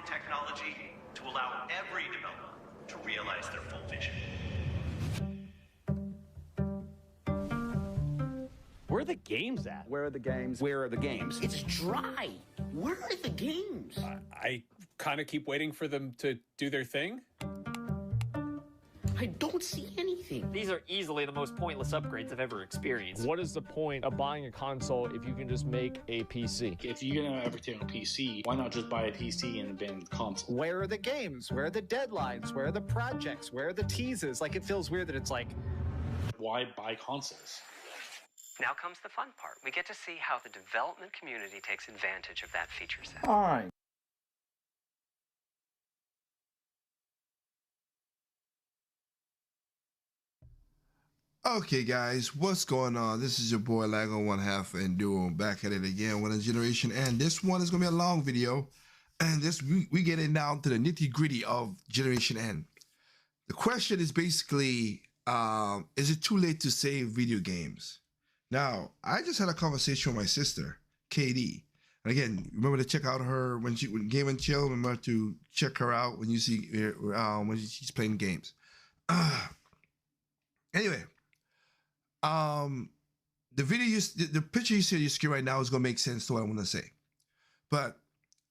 technology to allow every developer to realize their full vision. Where are the games at? Where are the games? Where are the games? It's dry. Where are the games? I kind of keep waiting for them to do their thing. I don't see anything. These are easily the most pointless upgrades I've ever experienced. What is the point of buying a console if you can just make a PC? If you're gonna have everything on PC, why not just buy a PC and abandon the console? Where are the games? Where are the deadlines? Where are the projects? Where are the teases? Like, it feels weird that it's like, why buy consoles? Now comes the fun part. We get to see how the development community takes advantage of that feature set. all right. Okay, guys, what's going on? This is your boy Lago One Half and Duo back at it again with a Generation N. This one is gonna be a long video, and this we get it down to the nitty gritty of Generation N. The question is basically, is it too late to save video games? Now, I just had a conversation with my sister, KD. And again, remember to check out her when Game and Chill. Remember to check her out when you see when she's playing games. Anyway. The video the picture you see on your screen right now is gonna make sense to what I want to say, but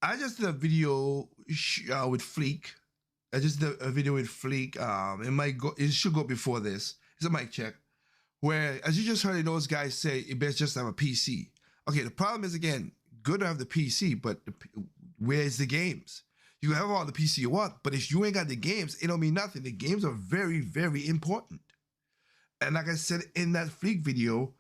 I just did a video with Fleek. I just did a video with Fleek. It should go before this. It's a mic check, where as you just heard those guys say, it best just have a PC. Okay, the problem is, again, good to have the PC, but where's the games? You have all the PC you want, but if you ain't got the games, it don't mean nothing. The games are very, very important. And like I said in that Fleek video,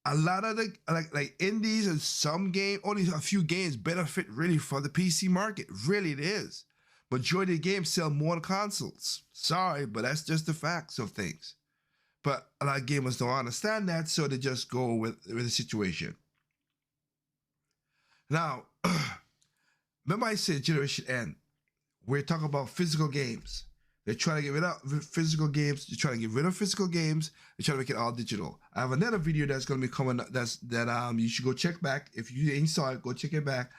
a lot of the like indies and some game, only a few games benefit really for the PC market. Really, it is. Majority of games sell more on consoles. Sorry, but that's just the facts of things. But a lot of gamers don't understand that, so they just go with the situation. Now, remember I said Generation N. We're talking about physical games. They're trying to get rid of physical games. They're trying to get rid of physical games. They're trying to make it all digital. I have another video that's going to be coming. That you should go check back. If you ain't saw it, go check it back.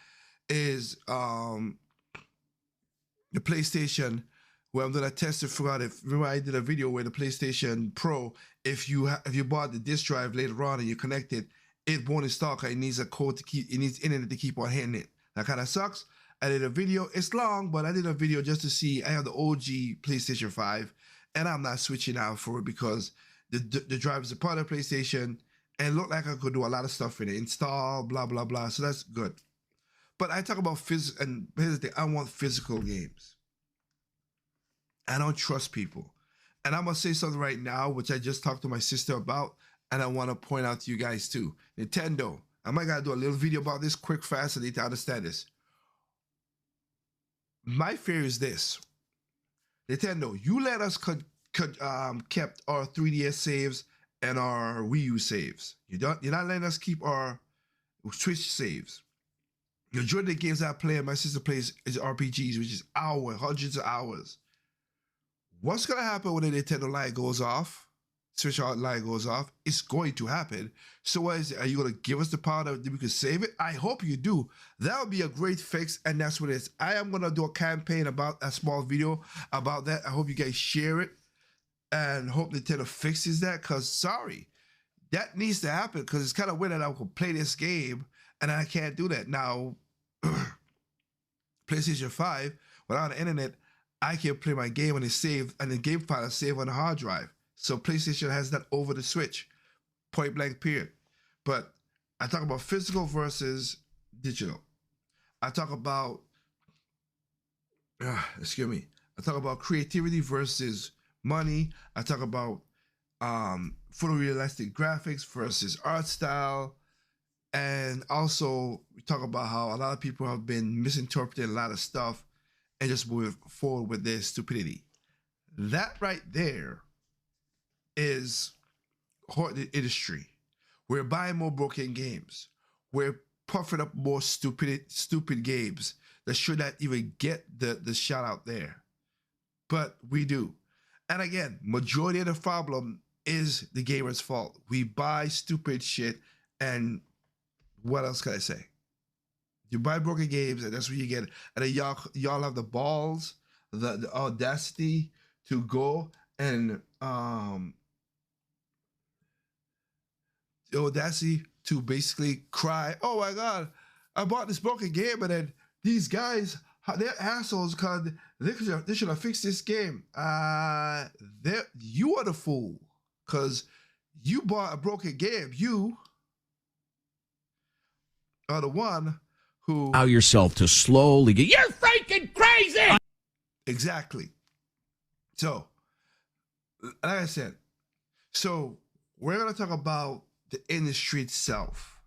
Is the PlayStation, where I'm gonna test it. Forgot if remember I did a video where the PlayStation Pro, if you bought the disk drive later on and you connect it, it won't install because it needs a code to keep. It needs internet to keep on hitting it. That kind of sucks. I did a video. It's long, but I did a video just to see. I have the OG PlayStation 5, and I'm not switching out for it because the drive is a part of PlayStation, and it looked like I could do a lot of stuff in it. Install, blah, blah, blah. So that's good. But I talk about physical, and here's the thing. I want physical games. I don't trust people. And I'm going to say something right now, which I just talked to my sister about, and I want to point out to you guys too. Nintendo. I might got to do a little video about this quick, fast, so they need to understand this. My fear is this: Nintendo, you let us kept our 3DS saves and our Wii U saves. You're not letting us keep our Switch saves. The majority of the games I play and my sister plays is RPGs, which is hundreds of hours. What's gonna happen when the Nintendo light goes off? Switch light goes off. It's going to happen. So what is it? Are you going to give us the power that we can save it? I hope you do. That would be a great fix, and that's what it is. I am going to do a campaign about a small video about that. I hope you guys share it and hope Nintendo fixes that, because sorry, that needs to happen, because it's kind of weird that I could play this game and I can't do that. Now, PlayStation 5, without the internet, I can play my game and it's saved, and the game file is saved on the hard drive. So PlayStation has that over the Switch, point blank period. But I talk about physical versus digital. I talk about, I talk about creativity versus money. I talk about photorealistic graphics versus art style. And also we talk about how a lot of people have been misinterpreting a lot of stuff and just moving forward with their stupidity. That right there is the industry. We're buying more broken games. We're puffing up more stupid games that should not even get the shout out there. But we do. And again, majority of the problem is the gamer's fault. We buy stupid shit, and what else can I say? You buy broken games, and that's what you get. And then y'all have the balls, the audacity to go and the audacity to basically cry, "Oh my God, I bought this broken game, and then these guys, they're assholes because they should have fixed this game." You are the fool because you bought a broken game. You are the one who allow yourself to slowly get. You're freaking crazy. Exactly. So, like I said, so we're gonna talk about the industry itself.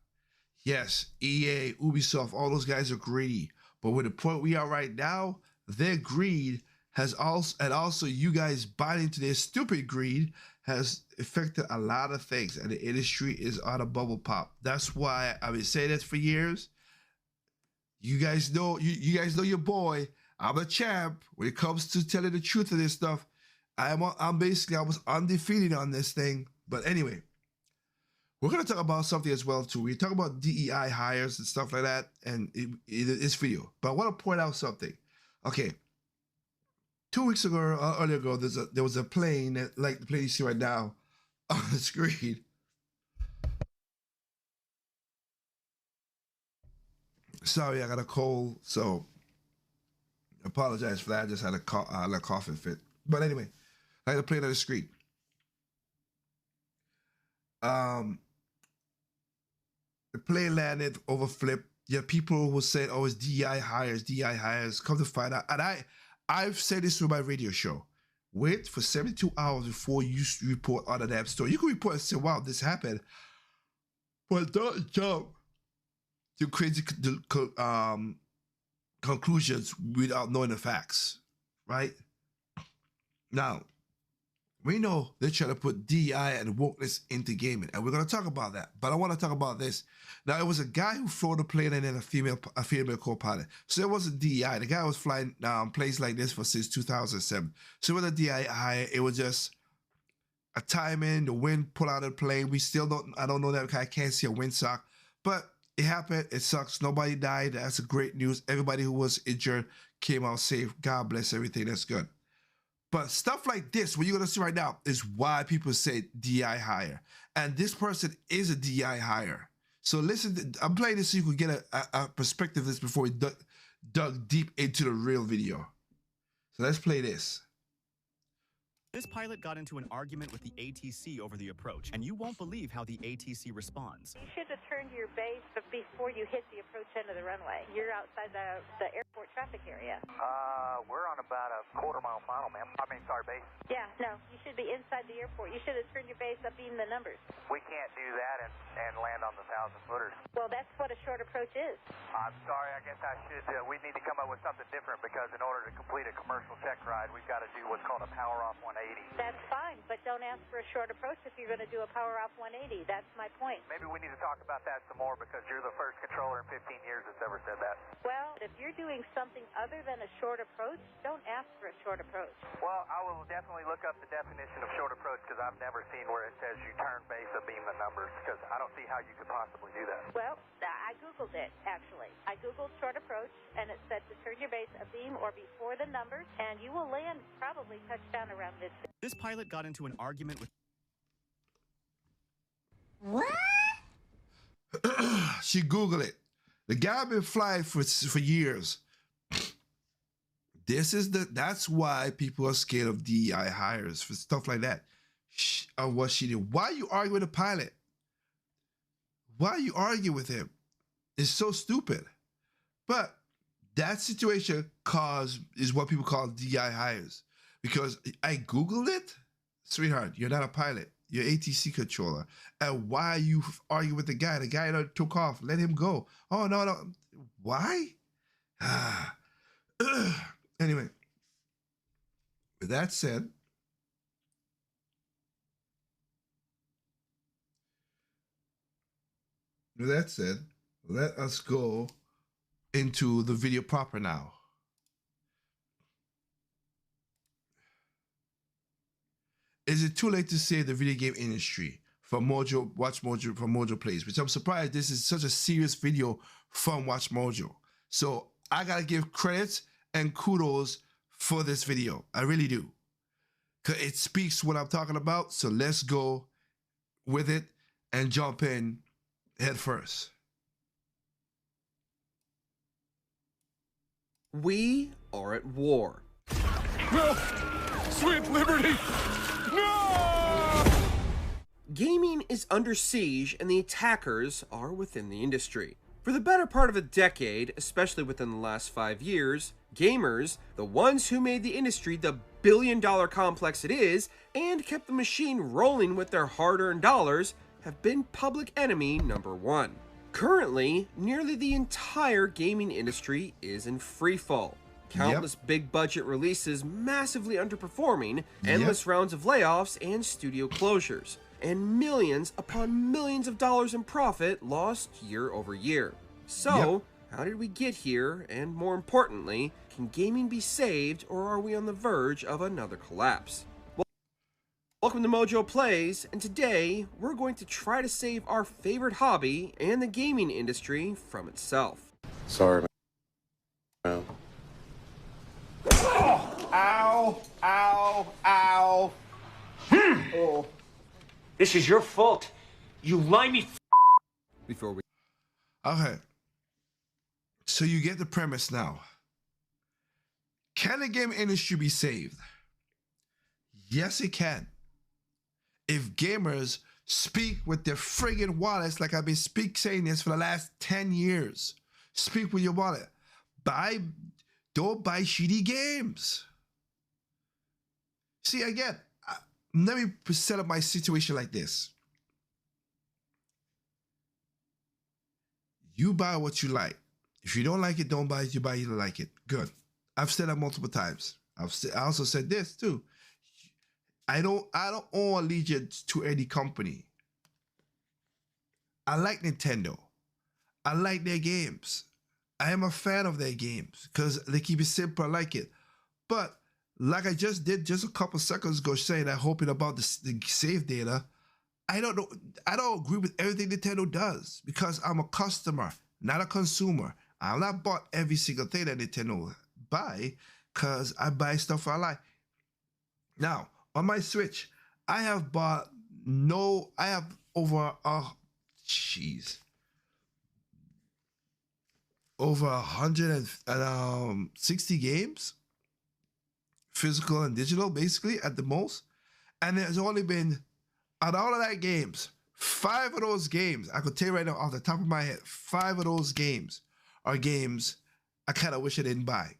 Yes, EA, Ubisoft, all those guys are greedy, but with the point we are right now, their greed has also you guys buying into their stupid greed has affected a lot of things, and the industry is on a bubble pop. That's why I've been saying this for years. You guys know, you guys know your boy. I'm a champ when it comes to telling the truth of this stuff. I was undefeated on this thing. But anyway, we're gonna talk about something as well too. We talk about DEI hires and stuff like that, and this video. But I want to point out something. Okay, 2 weeks ago, earlier ago, there was a plane that, like the plane you see right now on the screen. Sorry, I got a cold, so I apologize for that. I just had a coughing fit. But anyway, I had a plane on the screen. The plane landed, overflipped. Yeah, people were saying, "Oh, it's DEI hires, DEI hires." Come to find out, and I've said this through my radio show. Wait for 72 hours before you report on an app store. You can report and say, "Wow, this happened," but don't jump to crazy conclusions without knowing the facts, right? Now, we know they're trying to put DEI and wokeness into gaming, and we're going to talk about that. But I want to talk about this. Now, it was a guy who flew the plane and then a female co-pilot. So it wasn't DEI. The guy was flying planes like this since 2007. So with a DEI hire, it was just a timing, the wind pulled out of the plane. I don't know that. I can't see a windsock. But it happened. It sucks. Nobody died. That's a great news. Everybody who was injured came out safe. God bless everything. That's good. But stuff like this, what you're going to see right now, is why people say DI hire. And this person is a DI hire. So listen, I'm playing this so you can get a perspective of this before we dug deep into the real video. So let's play this. This pilot got into an argument with the ATC over the approach, and you won't believe how the ATC responds. You should have turned to your base before you hit the approach end of the runway. You're outside the airport traffic area. We're on about a quarter-mile final, ma'am. Base. Yeah, no, you should be inside the airport. You should have turned your base up even the numbers. We can't do that and land on the 1,000-footers. Well, that's what a short approach is. I'm sorry, I guess we need to come up with something different because in order to complete a commercial check ride, we've got to do what's called a power-off 180. That's fine, but don't ask for a short approach if you're going to do a power-off 180. That's my point. Maybe we need to talk about that some more because you're the first controller in 15 years that's ever said that. Well, if you're doing something other than a short approach, don't ask for a short approach. Well, I will definitely look up the definition of short approach because I've never seen where it says you turn base and beam the numbers because I don't see how you could possibly do that. Well, I Googled it, actually. I Googled short approach, and it said to turn your base abeam or before the numbers, and you will land probably touchdown around mid-speed. This pilot got into an argument with... What? She Googled it. The guy been flying for years. That's why people are scared of DEI hires for stuff like that. Of what she did. Why are you arguing with a pilot? Why are you arguing with him? It's so stupid. But that situation is what people call DEI hires. Because I Googled it, sweetheart, you're not a pilot. You're ATC controller. And why are you arguing with the guy? The guy that took off. Let him go. Oh, no. Why? Anyway, with that said, let us go into the video proper now. Is it too late to save the video game industry? from Mojo, Watch Mojo, from Mojo Plays, which I'm surprised this is such a serious video from Watch Mojo. So I gotta give credits and kudos for this video. I really do. Cause it speaks what I'm talking about. So let's go with it and jump in head first. We are at war. No! Sweet liberty! No! Gaming is under siege and the attackers are within the industry. For the better part of a decade, especially within the last 5 years, gamers, the ones who made the industry the billion-dollar complex it is and kept the machine rolling with their hard-earned dollars, have been public enemy number one. Currently, nearly the entire gaming industry is in freefall. Countless big-budget releases massively underperforming, endless rounds of layoffs and studio closures, and millions upon millions of dollars in profit lost year over year. So, how did we get here, and more importantly, can gaming be saved, or are we on the verge of another collapse? Welcome to Mojo Plays, and today we're going to try to save our favorite hobby and the gaming industry from itself. Sorry, man. Ow! Ow! Ow! Oh. This is your fault. You limey. Before we. Okay. So you get the premise now. Can the game industry be saved? Yes, it can. If gamers speak with their friggin' wallets, like I've been saying this for the last 10 years, speak with your wallet. Don't buy shitty games. See, again, let me set up my situation like this. You buy what you like. If you don't like it, don't buy it. You buy it, you like it. Good. I've said that multiple times. I also said this too. I don't owe allegiance to any company. I like Nintendo. I like their games. I am a fan of their games because they keep it simple. I like it. But like I just did just a couple seconds ago saying I'm hoping about the save data, I don't know. I don't agree with everything Nintendo does because I'm a customer, not a consumer. I've not bought every single thing that Nintendo buy because I buy stuff I like. Now, on my Switch, I have over 160 games, physical and digital, basically, at the most. And there's only been, out of all of that games, 5 of those games, I could tell you right now off the top of my head, 5 of those games are games I kind of wish I didn't buy.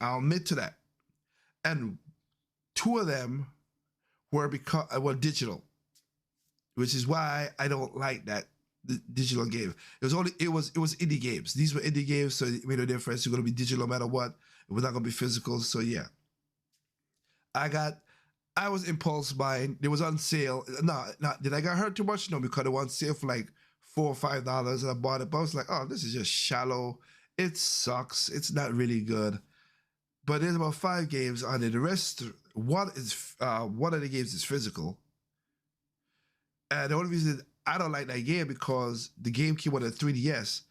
I'll admit to that. And 2 of them were digital, which is why I don't like that digital game. It was indie games. These were indie games, so it made no difference. It's going to be digital no matter what. It was not going to be physical. So yeah, I was impulse buying. It was on sale. No, did I get hurt too much? No, because it was on sale for like $4 or $5, and I bought it. But I was like, oh, this is just shallow. It sucks. It's not really good. But there's about 5 games on it. The rest, one of the games is physical. And the only reason I don't like that game because the game came on a 3DS,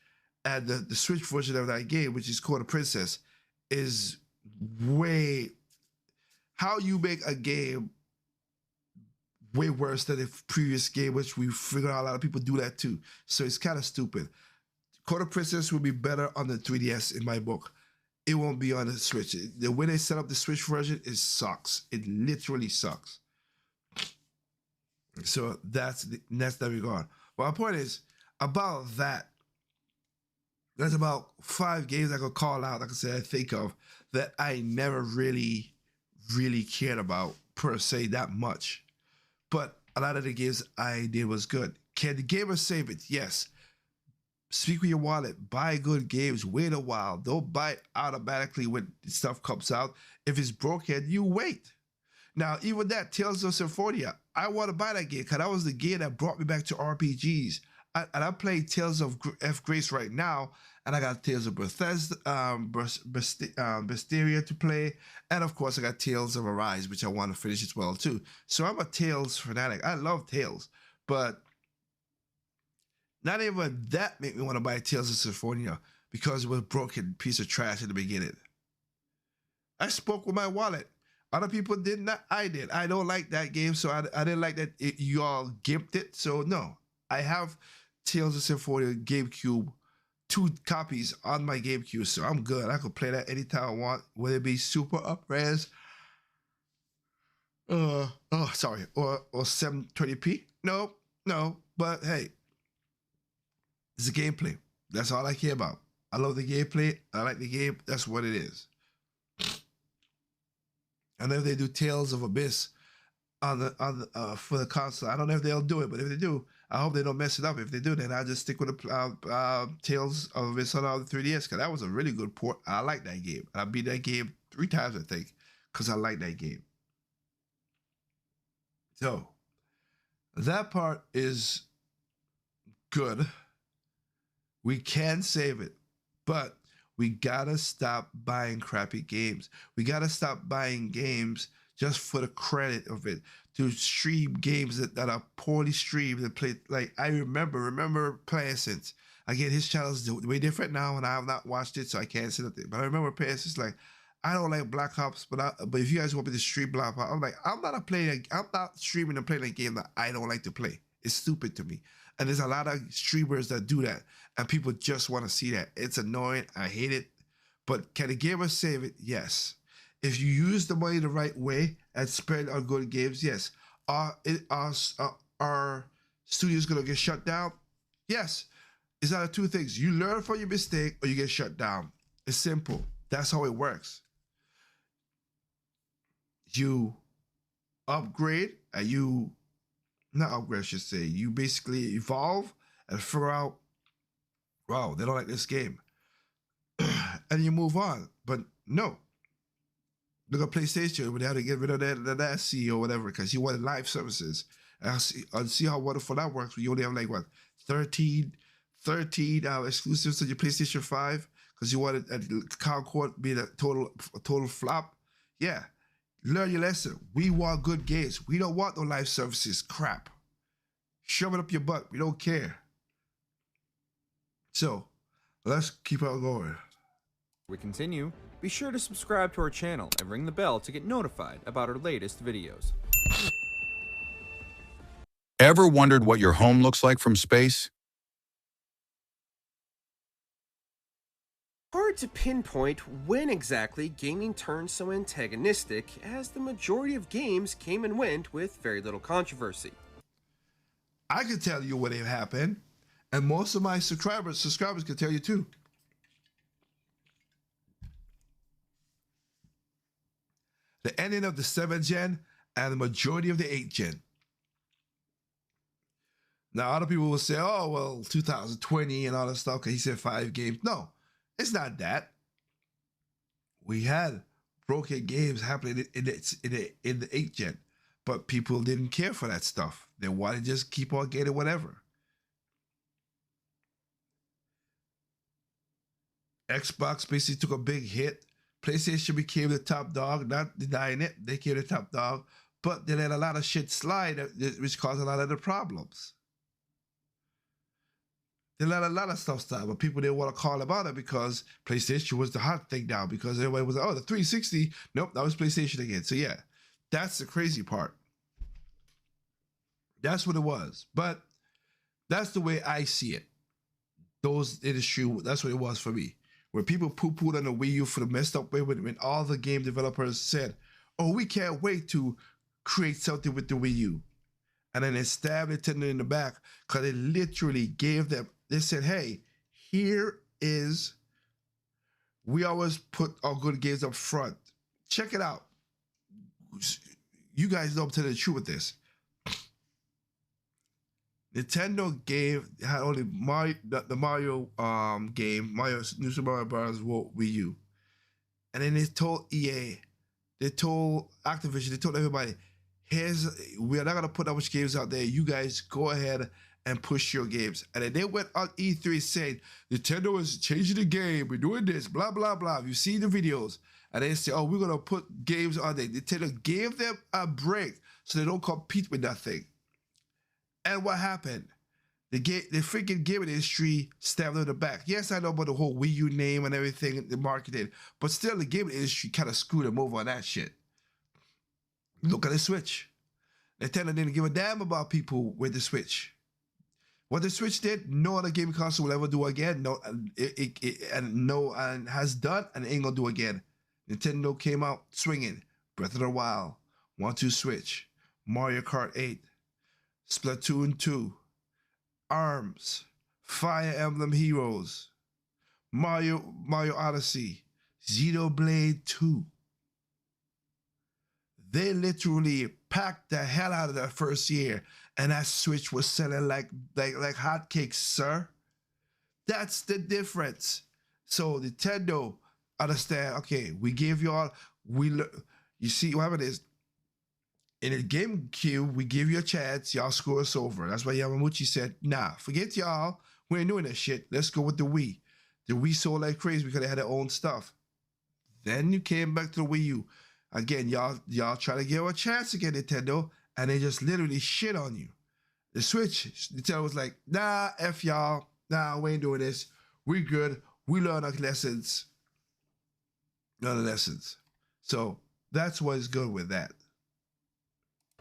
and the Switch version of that game, which is called a Princess, is way. How you make a game way worse than the previous game, which we figured out a lot of people do that too. So it's kind of stupid. Quarter Princess will be better on the 3DS in my book. It won't be on the Switch. The way they set up the Switch version, it sucks. It literally sucks. So that's that regard. But my point is, about that, there's about 5 games I could call out, like I said, I think of, that I never really cared about, per se, that much. But a lot of the games I did was good. Can the gamers save it? Yes. Speak with your wallet. Buy good games. Wait a while. Don't buy it automatically when stuff comes out. If it's broken, you wait. Now, even that, Tales of Symphonia, I want to buy that game because that was the game that brought me back to RPGs. And I'm playing Tales of Grace right now, and I got Tales of Bethesda, Bestiria to play, and of course I got Tales of Arise, which I want to finish as well too. So I'm a Tales fanatic. I love Tales, but not even that made me want to buy Tales of Symphonia because it was a broken piece of trash in the beginning. I spoke with my wallet. Other people did not. I did. I don't like that game, so I didn't like that you all gimped it. So no, I have Tales of Symphonia GameCube, 2 copies on my GameCube, so I'm good. I could play that anytime I want, whether it be super up-res, or 720p. No, but hey, it's the gameplay. That's all I care about. I love the gameplay. I like the game. That's what it is. And if they do Tales of Abyss for the console, I don't know if they'll do it, but if they do, I hope they don't mess it up. If they do, then I'll just stick with the Tales of Abyss on the 3DS, because that was a really good port. I like that game. I beat that game 3 times, I think, because I like that game. So, that part is good. We can save it, but we gotta stop buying crappy games. We gotta stop buying games just for the credit of it, to stream games that are poorly streamed and played. Like, I remember playing since. Again, his channel is way different now, and I have not watched it, so I can't say nothing. But I remember playing since, like, I don't like Black Ops, but if you guys want me to stream Black Ops, I'm like, I'm not streaming and playing a game that I don't like to play. It's stupid to me. And there's a lot of streamers that do that, and people just want to see that. It's annoying. I hate it. But can a gamer save it? Yes. If you use the money the right way and spend on good games, yes. Are studios going to get shut down? Yes. It's either 2 things. You learn from your mistake or you get shut down. It's simple. That's how it works. You upgrade and you, not upgrade, I should say, you basically evolve and figure out, wow, they don't like this game. And you move on. But no. Look at PlayStation, when they had to get rid of that CEO or whatever, because you wanted live services. And see how wonderful that works. You only have like, what, 13 exclusives on your PlayStation 5, because you wanted Concord being a total flop. Yeah. Learn your lesson. We want good games. We don't want no live services. Crap. Shove it up your butt. We don't care. So, let's keep on going. We continue. Be sure to subscribe to our channel and ring the bell to get notified about our latest videos. Ever wondered what your home looks like from space? Hard to pinpoint when exactly gaming turned so antagonistic, as the majority of games came and went with very little controversy. I can tell you what happened, and most of my subscribers can tell you too. The ending of the 7th gen and the majority of the 8th gen. Now, other people will say, oh, well, 2020 and all that stuff, because he said 5 games. No, it's not that. We had broken games happening in the 8th gen, but people didn't care for that stuff. They wanted to just keep on getting whatever. Xbox basically took a big hit. PlayStation became the top dog, not denying it. They became the top dog, but they let a lot of shit slide, which caused a lot of the problems. They let a lot of stuff slide, but people didn't want to call about it because PlayStation was the hot thing now, because everybody was like, oh, the 360. Nope, that was PlayStation again. So yeah, that's the crazy part. That's what it was. But that's the way I see it. Those industry, that's what it was for me. When people poo-pooed on the Wii U for the messed up way, when all the game developers said, oh, we can't wait to create something with the Wii U. And then they stabbed Nintendo in the back, because they literally gave them, they said, hey, here is, we always put our good games up front. Check it out. You guys know I'm telling the truth with this. Nintendo had only the Mario game, New Super Mario Bros. Wii U. And then they told EA, they told Activision, they told everybody, we are not going to put that much games out there. You guys go ahead and push your games. And then they went on E3 saying, Nintendo is changing the game. We're doing this, blah, blah, blah. You see the videos. And they say, oh, we're going to put games on there. Nintendo gave them a break so they don't compete with that thing. And what happened? The freaking gaming industry stabbed them in the back. Yes, I know about the whole Wii U name and everything, the marketing, but still the gaming industry kind of screwed them over on that shit. Look at the Switch. Nintendo didn't give a damn about people with the Switch. What the Switch did, no other gaming console will ever do again. No, and has done and ain't gonna do again. Nintendo came out swinging. Breath of the Wild, 1-2 Switch, Mario Kart 8, Splatoon 2, ARMS, Fire Emblem Heroes, Mario Odyssey, Xenoblade 2. They literally packed the hell out of that first year, and that Switch was selling like hotcakes, sir. That's the difference. So Nintendo understand. Okay, we gave y'all. You see what happened is in the GameCube, we give you a chance. Y'all screw us over. That's why Yamaguchi said, "Nah, forget y'all. We ain't doing that shit. Let's go with the Wii." The Wii sold like crazy because they had their own stuff. Then you came back to the Wii U. Again, y'all try to give a chance again, Nintendo, and they just literally shit on you. The Switch, Nintendo was like, "Nah, F y'all. Nah, we ain't doing this. We good. We learn our lessons." Learn the lessons. So that's what is good with that.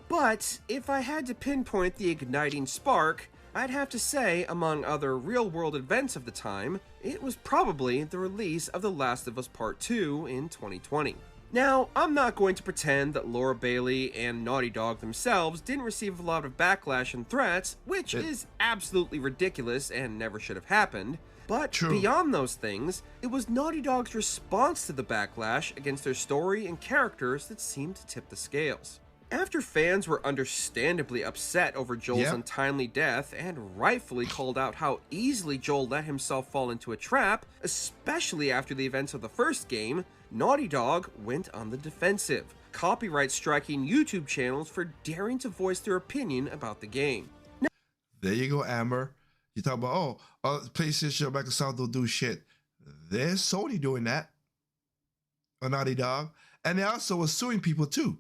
But if I had to pinpoint the igniting spark, I'd have to say, among other real-world events of the time, it was probably the release of The Last of Us Part 2 in 2020. Now, I'm not going to pretend that Laura Bailey and Naughty Dog themselves didn't receive a lot of backlash and threats, which is absolutely ridiculous and never should have happened. But beyond those things, it was Naughty Dog's response to the backlash against their story and characters that seemed to tip the scales. After fans were understandably upset over Joel's untimely death and rightfully called out how easily Joel let himself fall into a trap, especially after the events of the first game, Naughty Dog went on the defensive, copyright striking YouTube channels for daring to voice their opinion about the game. There you go, Amber. You talk about, PlayStation, Microsoft don't do shit. There's Sony doing that. Or Naughty Dog. And they also were suing people too.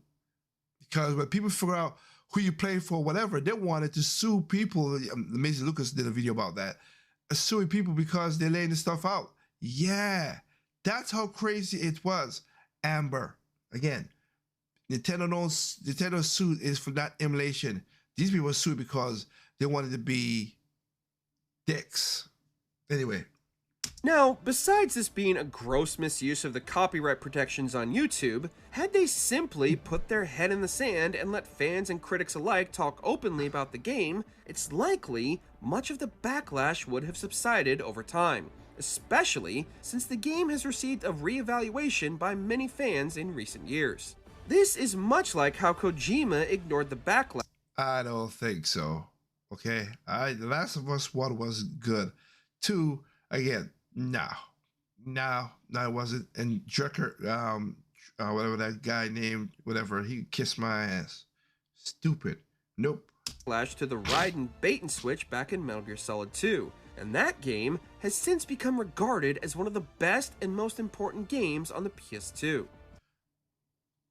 Because when people figure out who you play for, whatever, they wanted to sue people. Maisie Lucas did a video about that. Suing people because they're laying the stuff out. Yeah. That's how crazy it was. Amber. Again, Nintendo's suit is for that emulation. These people sued because they wanted to be dicks. Anyway. Now, besides this being a gross misuse of the copyright protections on YouTube, had they simply put their head in the sand and let fans and critics alike talk openly about the game, it's likely much of the backlash would have subsided over time, especially since the game has received a re-evaluation by many fans in recent years. This is much like how Kojima ignored the backlash. I don't think so. Okay? The Last of Us 1 was good. 2, again, no, it wasn't. And Drucker, whatever that guy named, whatever, he kissed my ass. Stupid. Nope. Flash to the ride and bait and switch back in Metal Gear Solid 2, and that game has since become regarded as one of the best and most important games on the PS2.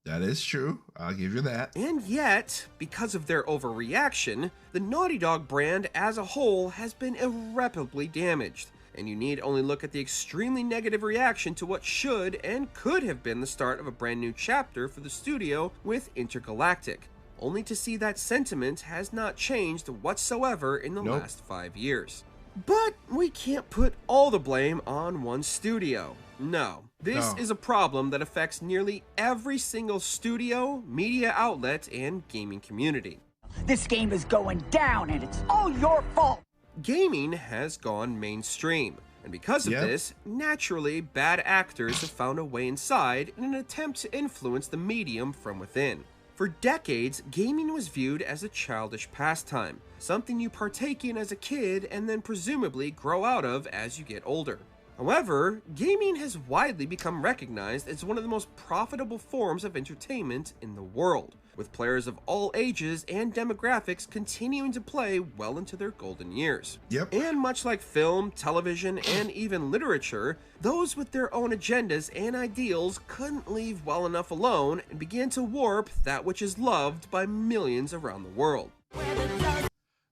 That is true. I'll give you that. And yet, because of their overreaction, the Naughty Dog brand as a whole has been irreparably damaged. And you need only look at the extremely negative reaction to what should and could have been the start of a brand new chapter for the studio with Intergalactic, only to see that sentiment has not changed whatsoever in the last 5 years. But we can't put all the blame on one studio. No, this is a problem that affects nearly every single studio, media outlet, and gaming community. This game is going down and it's all your fault! Gaming has gone mainstream, and because of this, naturally, bad actors have found a way inside in an attempt to influence the medium from within. For decades, gaming was viewed as a childish pastime, something you partake in as a kid and then presumably grow out of as you get older. However, gaming has widely become recognized as one of the most profitable forms of entertainment in the world, with players of all ages and demographics continuing to play well into their golden years. And much like film, television, and even literature, those with their own agendas and ideals couldn't leave well enough alone and began to warp that which is loved by millions around the world.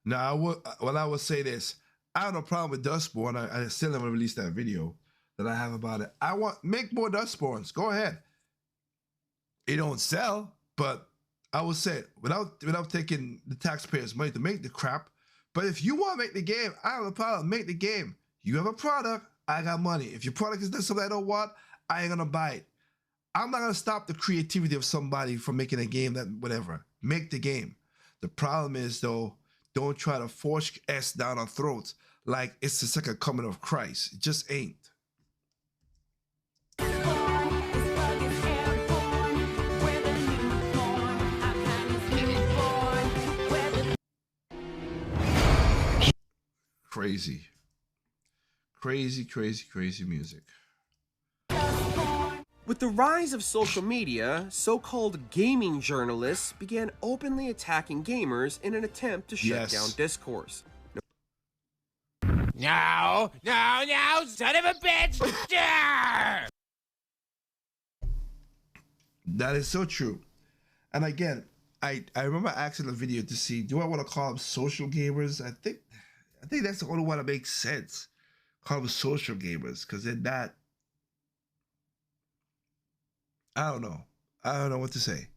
Now, I would say this. I have no problem with Dustborn. I still never released that video that I have about it. Make more Dustborns. Go ahead. It don't sell, but I would say without taking the taxpayers' money to make the crap. But if you want to make the game, I have a problem. Make the game. You have a product, I got money. If your product is something I don't want, I ain't gonna buy it. I'm not gonna stop the creativity of somebody from making a game that whatever. Make the game. The problem is though, don't try to force S down our throats like it's the second coming of Christ. It just ain't. Crazy. Crazy, crazy, crazy music. With the rise of social media, so-called gaming journalists began openly attacking gamers in an attempt to shut down discourse. No, son of a bitch! That is so true. And again, I remember asking the video to see, do I want to call them social gamers? I think that's the only one that makes sense. Call them social gamers, because they're not. I don't know. I don't know what to say.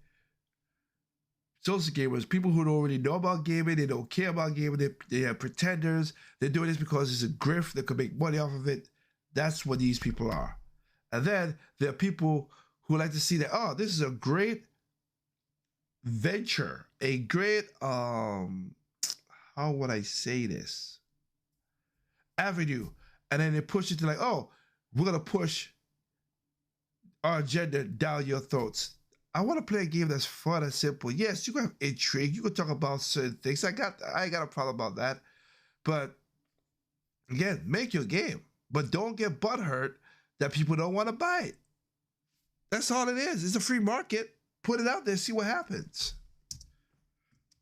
Social gamers, people who don't really know about gaming, they don't care about gaming, they are pretenders. They're doing this because it's a grift, they could make money off of it. That's what these people are. And then there are people who like to see that, oh, this is a great venture, a great, how would I say this? Avenue. And then they push it to like, oh, we're going to push our agenda down your throats. I want to play a game that's fun and simple. Yes, you can have intrigue. You can talk about certain things. I ain't got a problem about that. But again, make your game. But don't get butthurt that people don't want to buy it. That's all it is. It's a free market. Put it out there, see what happens.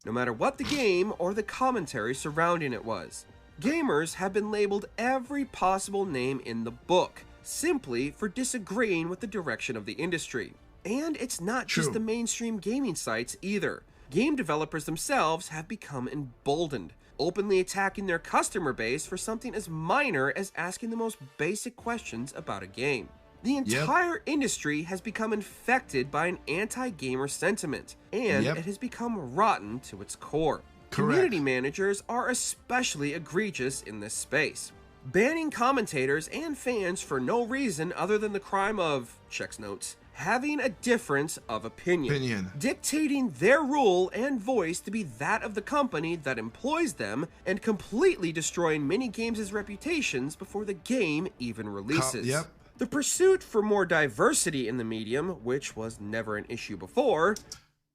No matter what the game or the commentary surrounding it was, gamers have been labeled every possible name in the book, simply for disagreeing with the direction of the industry. And it's not just the mainstream gaming sites either. Game developers themselves have become emboldened, openly attacking their customer base for something as minor as asking the most basic questions about a game. The entire industry has become infected by an anti-gamer sentiment, and it has become rotten to its core. Community managers are especially egregious in this space, banning commentators and fans for no reason other than the crime of, checks notes, having a difference of opinion, dictating their rule and voice to be that of the company that employs them, and completely destroying many games' reputations before the game even releases. The pursuit for more diversity in the medium, which was never an issue before.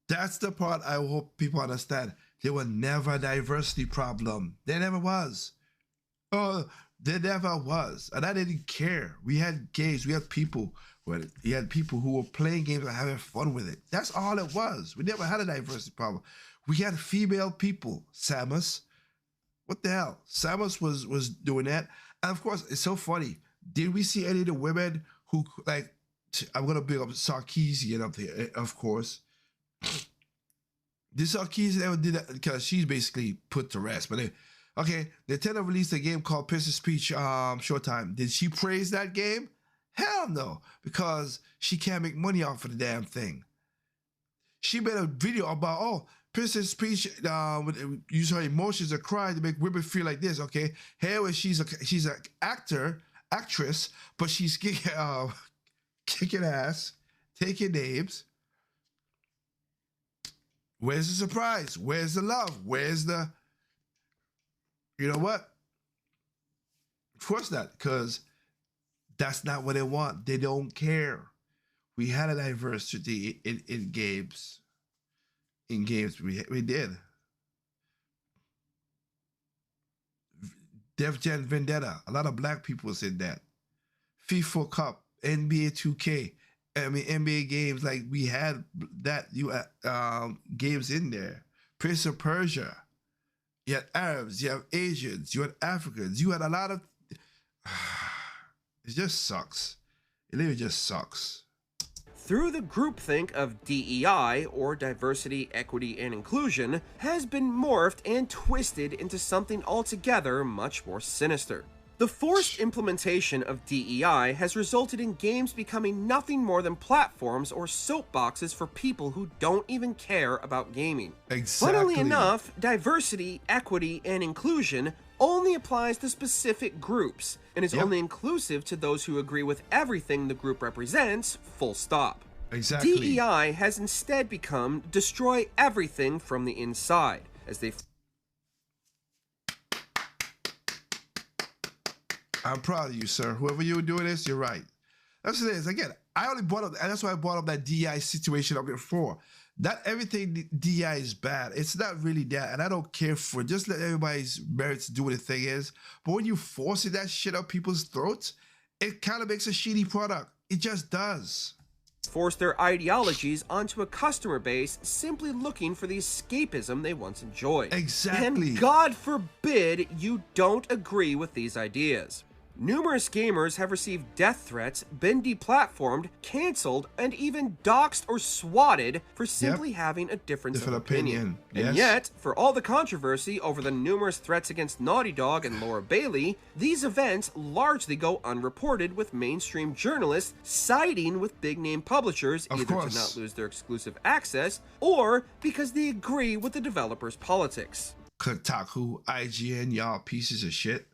That's the part I hope people understand. There was never a diversity problem. There never was. Oh, there never was. And I didn't care. We had games, we had people. You had people who were playing games and having fun with it. That's all it was. We never had a diversity problem. We had female people. Samus. What the hell? Samus was doing that. And of course, it's so funny. Did we see any of the women who, like, I'm going to bring up Sarkeesian up here, of course. Did Sarkeesian ever did that? Because she's basically put to rest. But okay, Nintendo released a game called Princess Peach Showtime. Did she praise that game? Hell no, because she can't make money off of the damn thing. She made a video about, oh, Princess Peach use her emotions or cry to make women feel like this. Okay, here where she's an actress, but she's kicking ass, taking names. Where's the surprise? Where's the love? Where's the, you know what? Of course not, because that's not what they want. They don't care. We had a diversity in games. In games, we did. Def Jam Vendetta, a lot of black people was in that. FIFA Cup, NBA 2K, I mean NBA games, like we had that games in there. Prince of Persia, you had Arabs, you have Asians, you had Africans, you had a lot of. It just sucks. It literally just sucks. through the groupthink of DEI, or diversity, equity, and inclusion, has been morphed and twisted into something altogether much more sinister. The forced implementation of DEI has resulted in games becoming nothing more than platforms or soapboxes for people who don't even care about gaming. Exactly. Funnily enough, diversity, equity, and inclusion only applies to specific groups, and is only inclusive to those who agree with everything the group represents, full stop. Exactly. DEI has instead become destroy everything from the inside, as they... I'm proud of you, sir. Whoever you were doing this, you're right. That's what it is. Again, I only brought up, and that's why I brought up that DEI situation up before. Not everything DEI is bad. It's not really that, and I don't care for it. Just let everybody's merits do what the thing is. But when you forcing that shit up people's throats, it kind of makes a shitty product. It just does. Force their ideologies onto a customer base simply looking for the escapism they once enjoyed. Exactly. And God forbid you don't agree with these ideas. Numerous gamers have received death threats, been deplatformed, cancelled, and even doxxed or swatted for simply having a difference of opinion. And yet, for all the controversy over the numerous threats against Naughty Dog and Laura Bailey, these events largely go unreported, with mainstream journalists siding with big-name publishers either to not lose their exclusive access or because they agree with the developers' politics. Kotaku, IGN, y'all pieces of shit.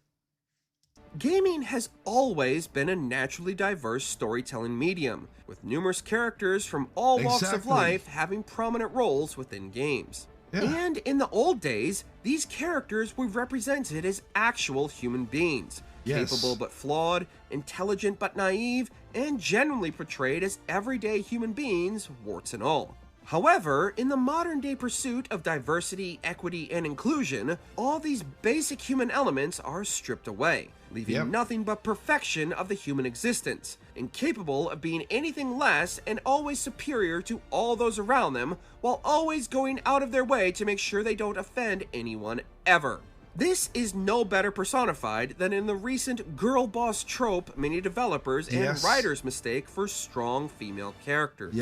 Gaming has always been a naturally diverse storytelling medium, with numerous characters from all walks of life having prominent roles within games. And in the old days, these characters were represented as actual human beings, capable but flawed, intelligent but naive, and generally portrayed as everyday human beings, warts and all. However, in the modern-day pursuit of diversity, equity, and inclusion, all these basic human elements are stripped away, leaving nothing but perfection of the human existence, incapable of being anything less and always superior to all those around them, while always going out of their way to make sure they don't offend anyone ever. This is no better personified than in the recent girl boss trope many developers and writers mistake for strong female characters.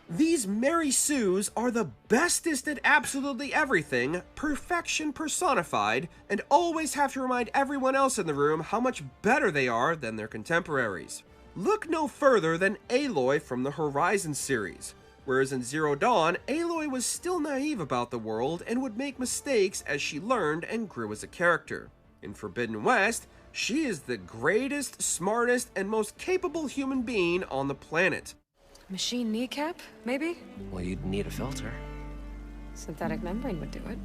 These Mary Sues are the bestest at absolutely everything, perfection personified, and always have to remind everyone else in the room how much better they are than their contemporaries. Look no further than Aloy from the Horizon series. Whereas in Zero Dawn, Aloy was still naive about the world and would make mistakes as she learned and grew as a character. In Forbidden West, she is the greatest, smartest, and most capable human being on the planet. Machine kneecap, maybe? Well, you'd need a filter. Synthetic membrane would do it.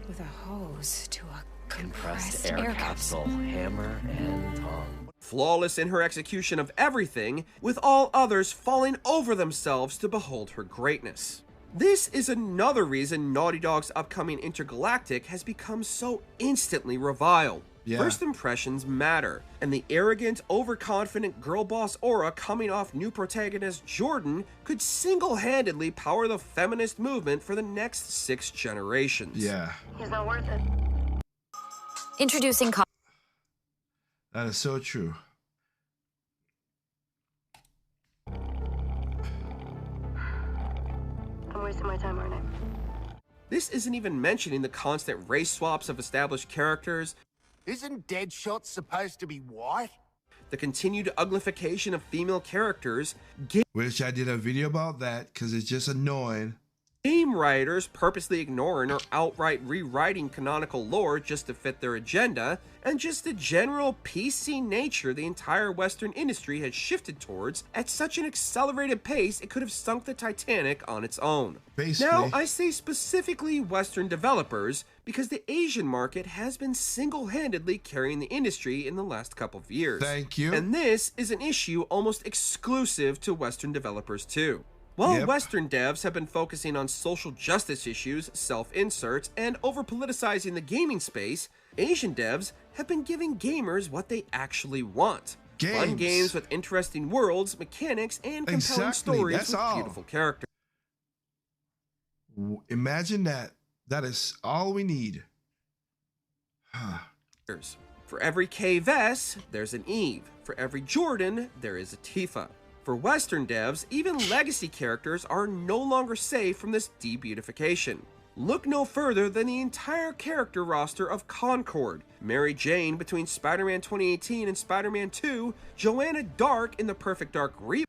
With a hose to a compressed air capsule, hammer, and tongue. Flawless in her execution of everything, with all others falling over themselves to behold her greatness. This is another reason Naughty Dog's upcoming Intergalactic has become so instantly reviled. First impressions matter, and the arrogant, overconfident girl boss aura coming off new protagonist Jordan could single-handedly power the feminist movement for the next 6 generations. He's not worth it. Introducing... That is so true. I'm wasting my time, aren't I? This isn't even mentioning the constant race swaps of established characters. Isn't Deadshot supposed to be white? The continued uglification of female characters. Which I did a video about that because it's just annoying. Game writers purposely ignoring or outright rewriting canonical lore just to fit their agenda, and just the general PC nature the entire Western industry has shifted towards at such an accelerated pace it could have sunk the Titanic on its own. Now, I say specifically Western developers because the Asian market has been single-handedly carrying the industry in the last couple of years. Thank you. And this is an issue almost exclusive to Western developers too. While Western devs have been focusing on social justice issues, self-inserts, and over-politicizing the gaming space, Asian devs have been giving gamers what they actually want. Fun games with interesting worlds, mechanics, and compelling stories with beautiful characters. Imagine that. That is all we need. For every Kay Vess, there's an Eve. For every Jordan, there is a Tifa. For Western devs, even legacy characters are no longer safe from this de-beautification. Look no further than the entire character roster of Concord, Mary Jane between Spider-Man 2018 and Spider-Man 2, Joanna Dark in the Perfect Dark reboot.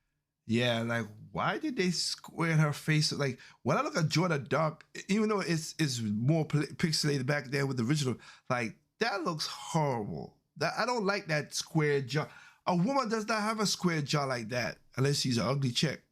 Yeah, like, why did they square her face? Like, when I look at Joanna Dark, even though it's more pixelated back then with the original, like, that looks horrible. I don't like that square jaw. A woman does not have a square jaw like that unless she's an ugly chick.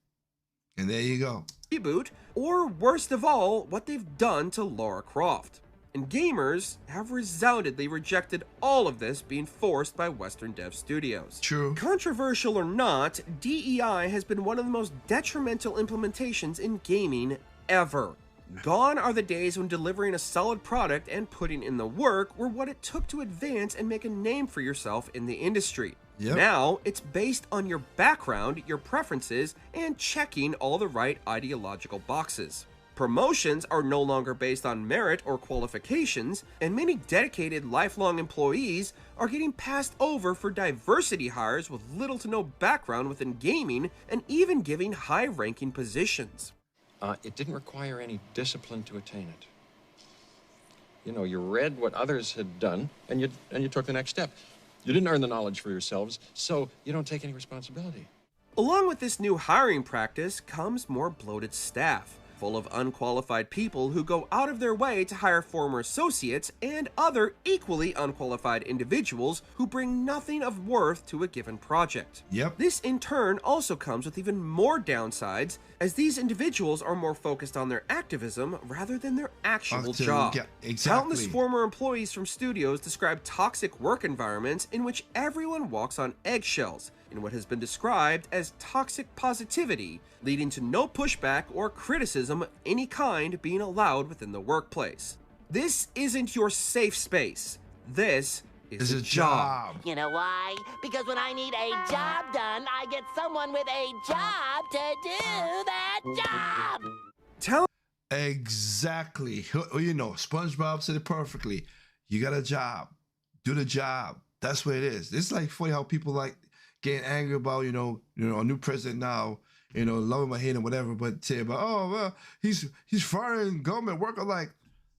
And there you go. Reboot, or worst of all, what they've done to Lara Croft. And gamers have resoundingly rejected all of this being forced by Western dev studios. True. Controversial or not, DEI has been one of the most detrimental implementations in gaming ever. Gone are the days when delivering a solid product and putting in the work were what it took to advance and make a name for yourself in the industry. Yep. Now, it's based on your background, your preferences, and checking all the right ideological boxes. Promotions are no longer based on merit or qualifications, and many dedicated lifelong employees are getting passed over for diversity hires with little to no background within gaming and even giving high-ranking positions. It didn't require any discipline to attain it. You know, you read what others had done, and you took the next step. You didn't earn the knowledge for yourselves, so you don't take any responsibility. Along with this new hiring practice comes more bloated staff, full of unqualified people who go out of their way to hire former associates and other equally unqualified individuals who bring nothing of worth to a given project. Yep. This in turn also comes with even more downsides, as these individuals are more focused on their activism rather than their actual job. Yeah, exactly. Countless former employees from studios describe toxic work environments in which everyone walks on eggshells, in what has been described as toxic positivity, leading to no pushback or criticism of any kind being allowed within the workplace. This isn't your safe space. This is a job. You know why? Because when I need a job done, I get someone with a job to do that job. Exactly. You know, SpongeBob said it perfectly. You got a job. Do the job. That's what it is. It's like funny how people like getting angry about, you know, a new president now, you know, loving my hand or whatever, but say about, oh, well, he's firing government workers. Like,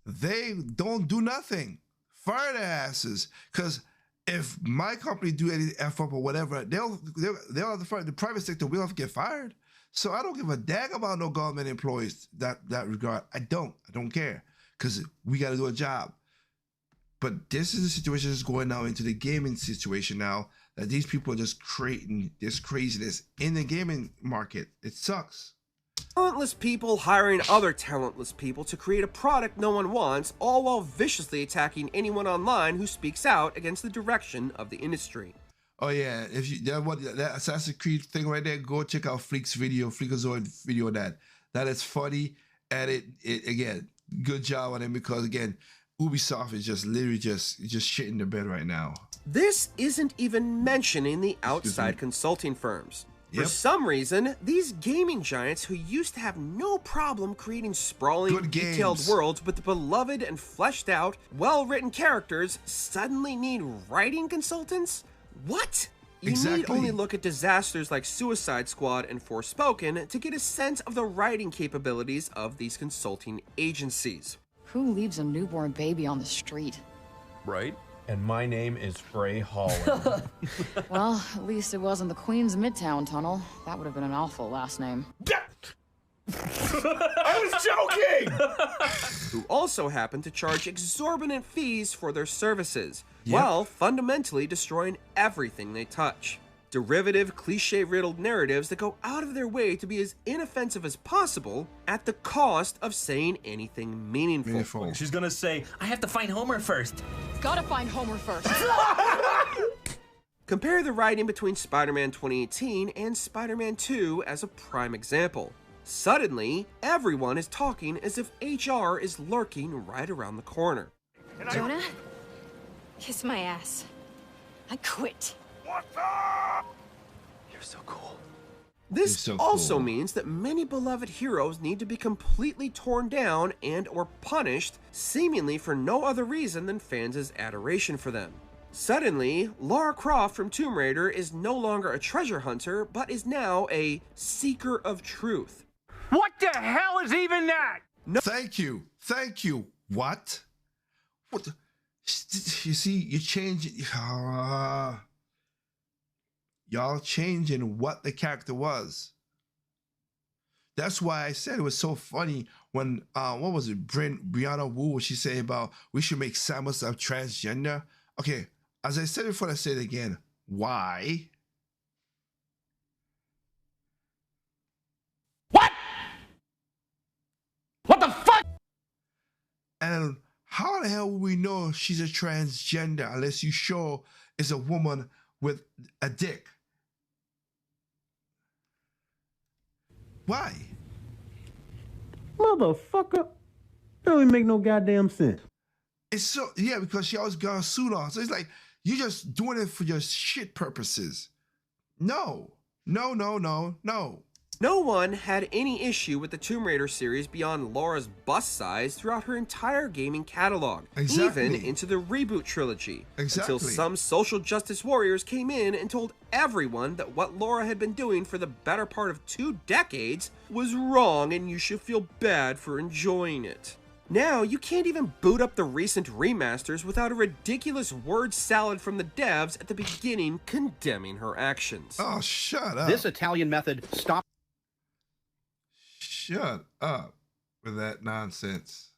they don't do nothing. Fire their asses. Because if my company do any F up or whatever, they'll have to fire. The private sector will have to get fired. So I don't give a dang about no government employees that regard. I don't care. Because we got to do a job. But this is the situation that's going now into the gaming situation now, that these people are just creating this craziness in the gaming market. It sucks. Talentless people hiring other talentless people to create a product no one wants, all while viciously attacking anyone online who speaks out against the direction of the industry. Oh yeah, if you that Assassin's Creed thing right there, go check out Fleek's video, Fleekazoid video on that. That is funny, and it again, good job on him, because again, Ubisoft is just literally just shit in the bed right now. This isn't even mentioning the outside consulting firms. For some reason, these gaming giants who used to have no problem creating sprawling, detailed worlds with beloved and fleshed out, well-written characters suddenly need writing consultants? What? You need only look at disasters like Suicide Squad and Forspoken to get a sense of the writing capabilities of these consulting agencies. Who leaves a newborn baby on the street? Right? And my name is Frey Holland. Well, at least it wasn't the Queens Midtown Tunnel. That would have been an awful last name. I was joking! Who also happen to charge exorbitant fees for their services, while fundamentally destroying everything they touch. Derivative, cliche-riddled narratives that go out of their way to be as inoffensive as possible at the cost of saying anything meaningful. She's gonna say, I have to find Homer first. Gotta find Homer first. Compare the writing between Spider-Man 2018 and Spider-Man 2 as a prime example. Suddenly, everyone is talking as if HR is lurking right around the corner. Jonah, kiss my ass. I quit. You're so cool. This also means that many beloved heroes need to be completely torn down and or punished, seemingly for no other reason than fans' adoration for them. Suddenly, Lara Croft from Tomb Raider is no longer a treasure hunter, but is now a seeker of truth. What the hell is even that? No. Thank you. Thank you. What? What? You see, you change. Y'all changing what the character was. That's why I said it was so funny when, what was it, Brianna Wu, what she said about we should make Samus a transgender. Okay, as I said before, I say it again. Why? What? What the fuck? And how the hell will we know she's a transgender unless you show it's a woman with a dick? Why? Motherfucker. That don't even make no goddamn sense. It's so, yeah, because she always got a suit on. So it's like, you're just doing it for your shit purposes. No. No, no, no, no. No one had any issue with the Tomb Raider series beyond Laura's bust size throughout her entire gaming catalog, even into the reboot trilogy, until some social justice warriors came in and told everyone that what Laura had been doing for the better part of 2 decades was wrong and you should feel bad for enjoying it. Now, you can't even boot up the recent remasters without a ridiculous word salad from the devs at the beginning condemning her actions. Oh, shut up. This Italian method, stop. Shut up with that nonsense.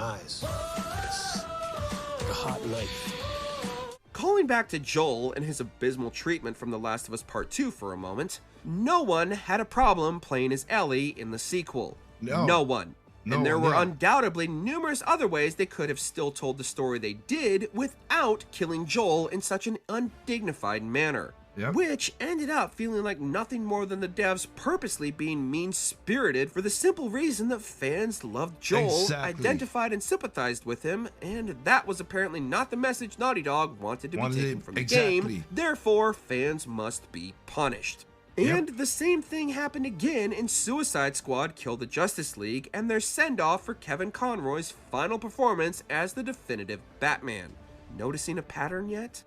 Eyes. It's like a hot knife. Calling back to Joel and his abysmal treatment from The Last of Us Part 2 for a moment, no one had a problem playing as Ellie in the sequel. No one. And there were undoubtedly numerous other ways they could have still told the story they did without killing Joel in such an undignified manner. Which ended up feeling like nothing more than the devs purposely being mean-spirited for the simple reason that fans loved Joel, identified and sympathized with him, and that was apparently not the message Naughty Dog wanted to be taken from the game, therefore fans must be punished. And the same thing happened again in Suicide Squad Kill the Justice League and their send-off for Kevin Conroy's final performance as the definitive Batman. Noticing a pattern yet?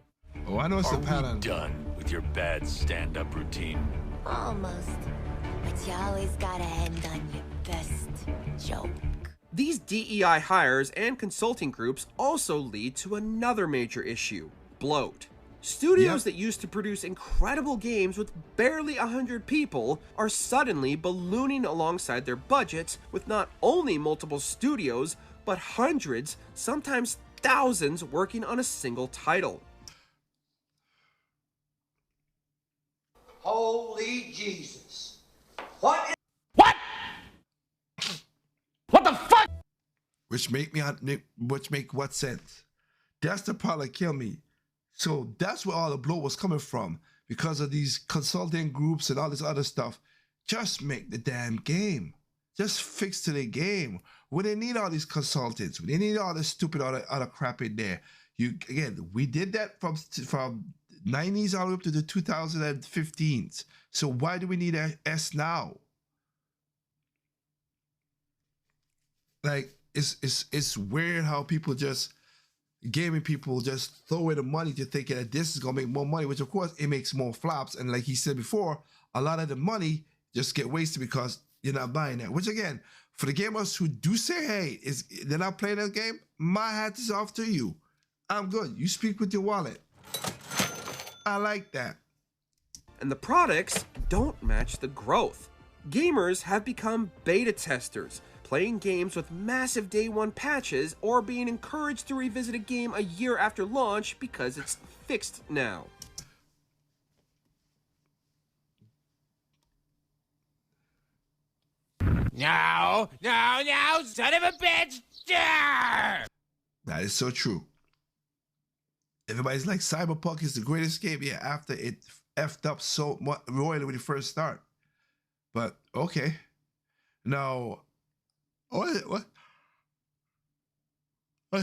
Oh, I know it's a pattern. Are we done with your bad stand-up routine? Almost. But you always gotta end on your best joke. These DEI hires and consulting groups also lead to another major issue: bloat. Studios that used to produce incredible games with barely 100 people are suddenly ballooning alongside their budgets with not only multiple studios, but hundreds, sometimes thousands working on a single title. Holy Jesus. What? What the fuck? Which make what sense? That's the part that killed me. So that's where all the bloat was coming from, because of these consulting groups and all this other stuff. Just make the damn game. Just fix to the game. We didn't need all these consultants. We didn't need all this stupid other crap in there. We did that from 90s all the way up to the 2015s. So why do we need a S now? Like, it's weird how gaming people just throw away the money to think that this is gonna make more money, which of course it makes more flops. And like he said before, a lot of the money just get wasted because you're not buying that. Which again, for the gamers who do say, hey, they're not playing that game, my hat is off to you. I'm good. You speak with your wallet. I like that. And the products don't match the growth. Gamers have become beta testers, playing games with massive day one patches or being encouraged to revisit a game a year after launch because it's fixed now. No, son of a bitch! That is so true. Everybody's like, Cyberpunk is the greatest game. Yeah, after it effed up so royally when it first started. But, okay. Now, what's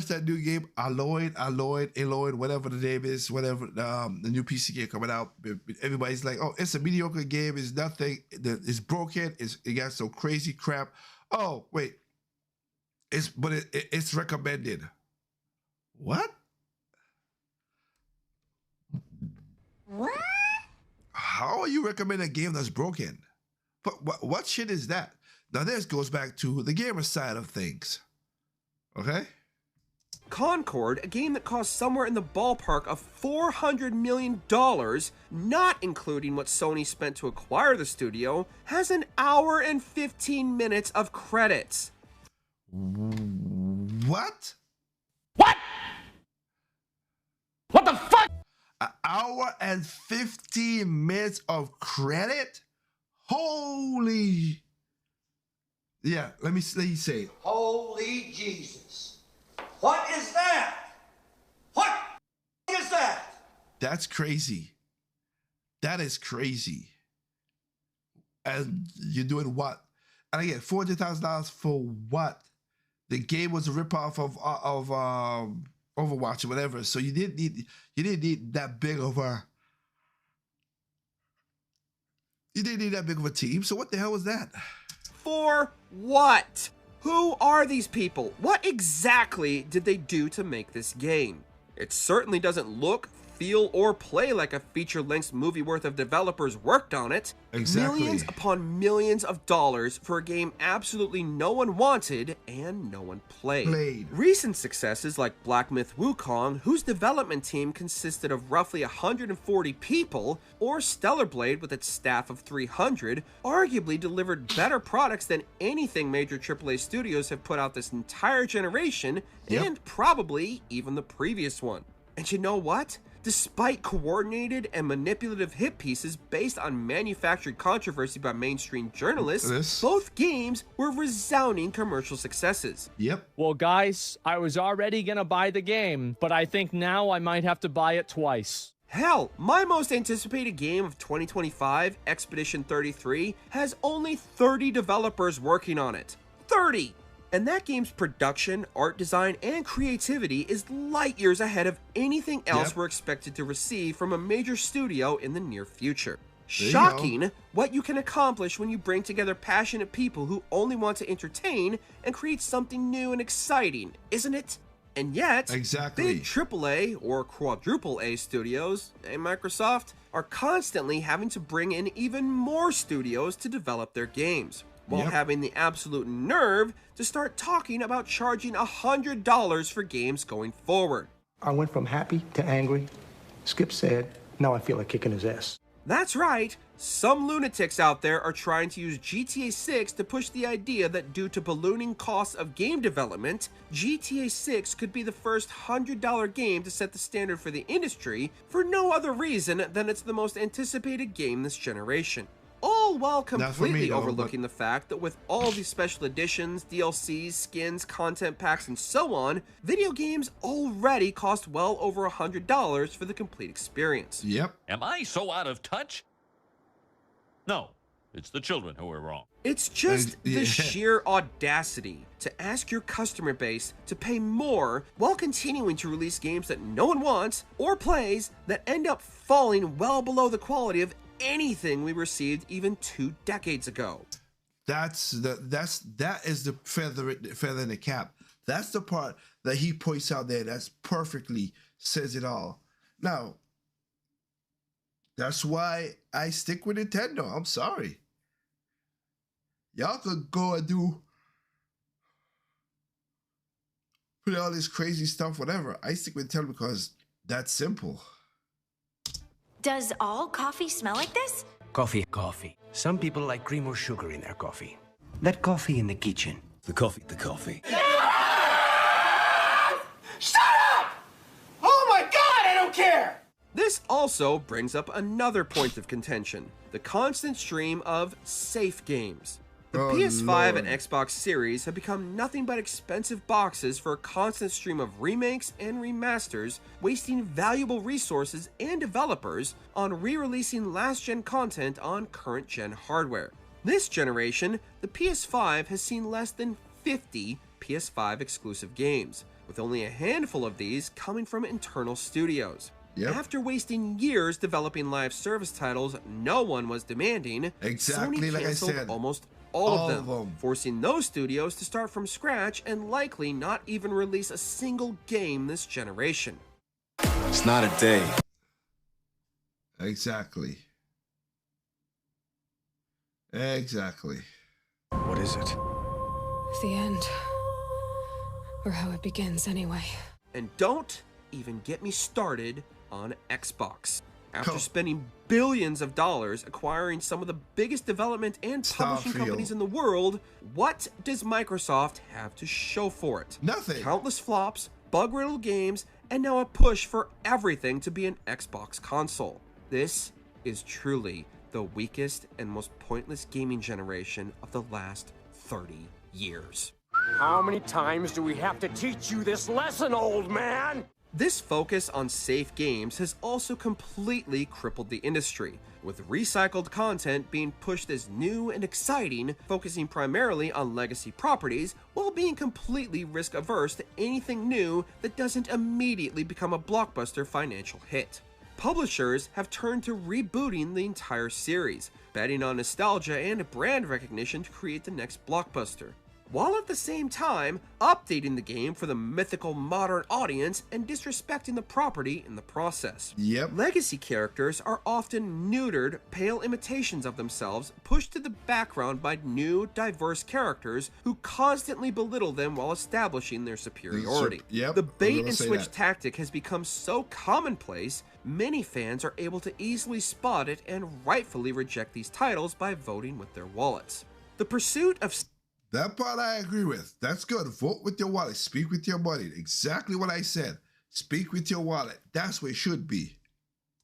that new game? Alloy, whatever the name is, whatever the new PC game coming out. Everybody's like, oh, it's a mediocre game. It's nothing. It's broken. It got some crazy crap. Oh, wait. It's recommended. What? What? How are you recommending a game that's broken? But what shit is that? Now this goes back to the gamer side of things. Okay? Concord, a game that cost somewhere in the ballpark of $400 million, not including what Sony spent to acquire the studio, has an hour and 15 minutes of credits. What? What? What the fuck? An hour and 15 minutes of credit? Holy. Yeah, let me say it. Holy Jesus. What is that? What is that? That's crazy. That is crazy. And you're doing what? And again, $400,000 for what? The game was a ripoff of Overwatch or whatever. So you didn't need that big of a team. So what the hell was that? For what? Who are these people? What exactly did they do to make this game? It certainly doesn't look, feel, or play like a feature-length movie worth of developers worked on it. Exactly. Millions upon millions of dollars for a game absolutely no one wanted and no one played. Recent successes like Black Myth Wukong, whose development team consisted of roughly 140 people, or Stellar Blade with its staff of 300, arguably delivered better products than anything major AAA studios have put out this entire generation, and probably even the previous one. And you know what? Despite coordinated and manipulative hit pieces based on manufactured controversy by mainstream journalists, both games were resounding commercial successes. Yep. Well, guys, I was already gonna buy the game, but I think now I might have to buy it twice. Hell, my most anticipated game of 2025, Expedition 33, has only 30 developers working on it. 30! And that game's production, art design, and creativity is light years ahead of anything else we're expected to receive from a major studio in the near future. Shocking what you can accomplish when you bring together passionate people who only want to entertain and create something new and exciting, isn't it? And yet, big AAA or quadruple A studios, and Microsoft, are constantly having to bring in even more studios to develop their games, while having the absolute nerve to start talking about charging $100 for games going forward. I went from happy to angry. Skip said, now I feel like kicking his ass. That's right. Some lunatics out there are trying to use GTA 6 to push the idea that due to ballooning costs of game development, GTA 6 could be the first $100 game to set the standard for the industry for no other reason than it's the most anticipated game this generation. All while completely overlooking the fact that with all these special editions, DLCs, skins, content packs, and so on, video games already cost well over $100 for the complete experience. Yep. Am I so out of touch? No, it's the children who are wrong. It's just the sheer audacity to ask your customer base to pay more while continuing to release games that no one wants or plays that end up falling well below the quality of anything we received even 2 decades ago. That is the feather in the cap. That's the part that he points out there. That's perfectly says it all. Now, that's why I stick with Nintendo. I'm sorry. Y'all could go and put all this crazy stuff, whatever. I stick with Nintendo because that's simple. Does all coffee smell like this? Coffee. Some people like cream or sugar in their coffee. That coffee in the kitchen. The coffee. Shut up! Oh my God, I don't care! This also brings up another point of contention, the constant stream of safe games. The PS5 and Xbox Series have become nothing but expensive boxes for a constant stream of remakes and remasters, wasting valuable resources and developers on re-releasing last-gen content on current-gen hardware. This generation, the PS5 has seen less than 50 PS5 exclusive games, with only a handful of these coming from internal studios. After wasting years developing live service titles no one was demanding, Sony canceled almost all of them, forcing those studios to start from scratch and likely not even release a single game this generation. It's not a day. Exactly. Exactly. What is it? The end. Or how it begins, anyway. And don't even get me started on Xbox. After spending billions of dollars acquiring some of the biggest development and publishing companies in the world, what does Microsoft have to show for it? Nothing. Countless flops, bug-riddled games, and now a push for everything to be an Xbox console. This is truly the weakest and most pointless gaming generation of the last 30 years. How many times do we have to teach you this lesson, old man? This focus on safe games has also completely crippled the industry, with recycled content being pushed as new and exciting, focusing primarily on legacy properties, while being completely risk-averse to anything new that doesn't immediately become a blockbuster financial hit. Publishers have turned to rebooting the entire series, betting on nostalgia and brand recognition to create the next blockbuster, while at the same time updating the game for the mythical modern audience and disrespecting the property in the process. Yep. Legacy characters are often neutered, pale imitations of themselves, pushed to the background by new, diverse characters who constantly belittle them while establishing their superiority. Yep. The bait and switch tactic has become so commonplace, many fans are able to easily spot it and rightfully reject these titles by voting with their wallets. The pursuit of that part I agree with. That's good. Vote with your wallet. Speak with your money. Exactly what I said. Speak with your wallet. That's what it should be.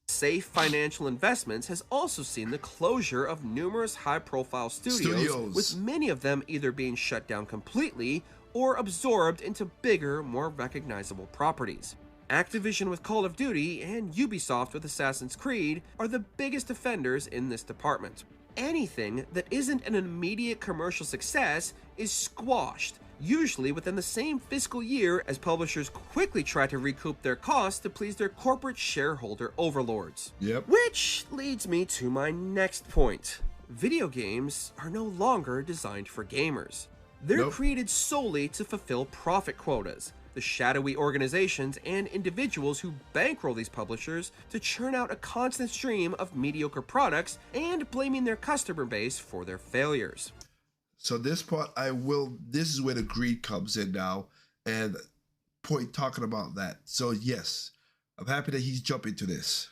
Safe financial investments has also seen the closure of numerous high-profile studios, with many of them either being shut down completely or absorbed into bigger, more recognizable properties. Activision with Call of Duty and Ubisoft with Assassin's Creed are the biggest offenders in this department. Anything that isn't an immediate commercial success is squashed, usually within the same fiscal year, as publishers quickly try to recoup their costs to please their corporate shareholder overlords. Yep. Which leads me to my next point. Video games are no longer designed for gamers. They're created solely to fulfill profit quotas. The shadowy organizations and individuals who bankroll these publishers to churn out a constant stream of mediocre products and blaming their customer base for their failures. So this part this is where the greed comes in now, and point talking about that. So yes, I'm happy that he's jumping to this.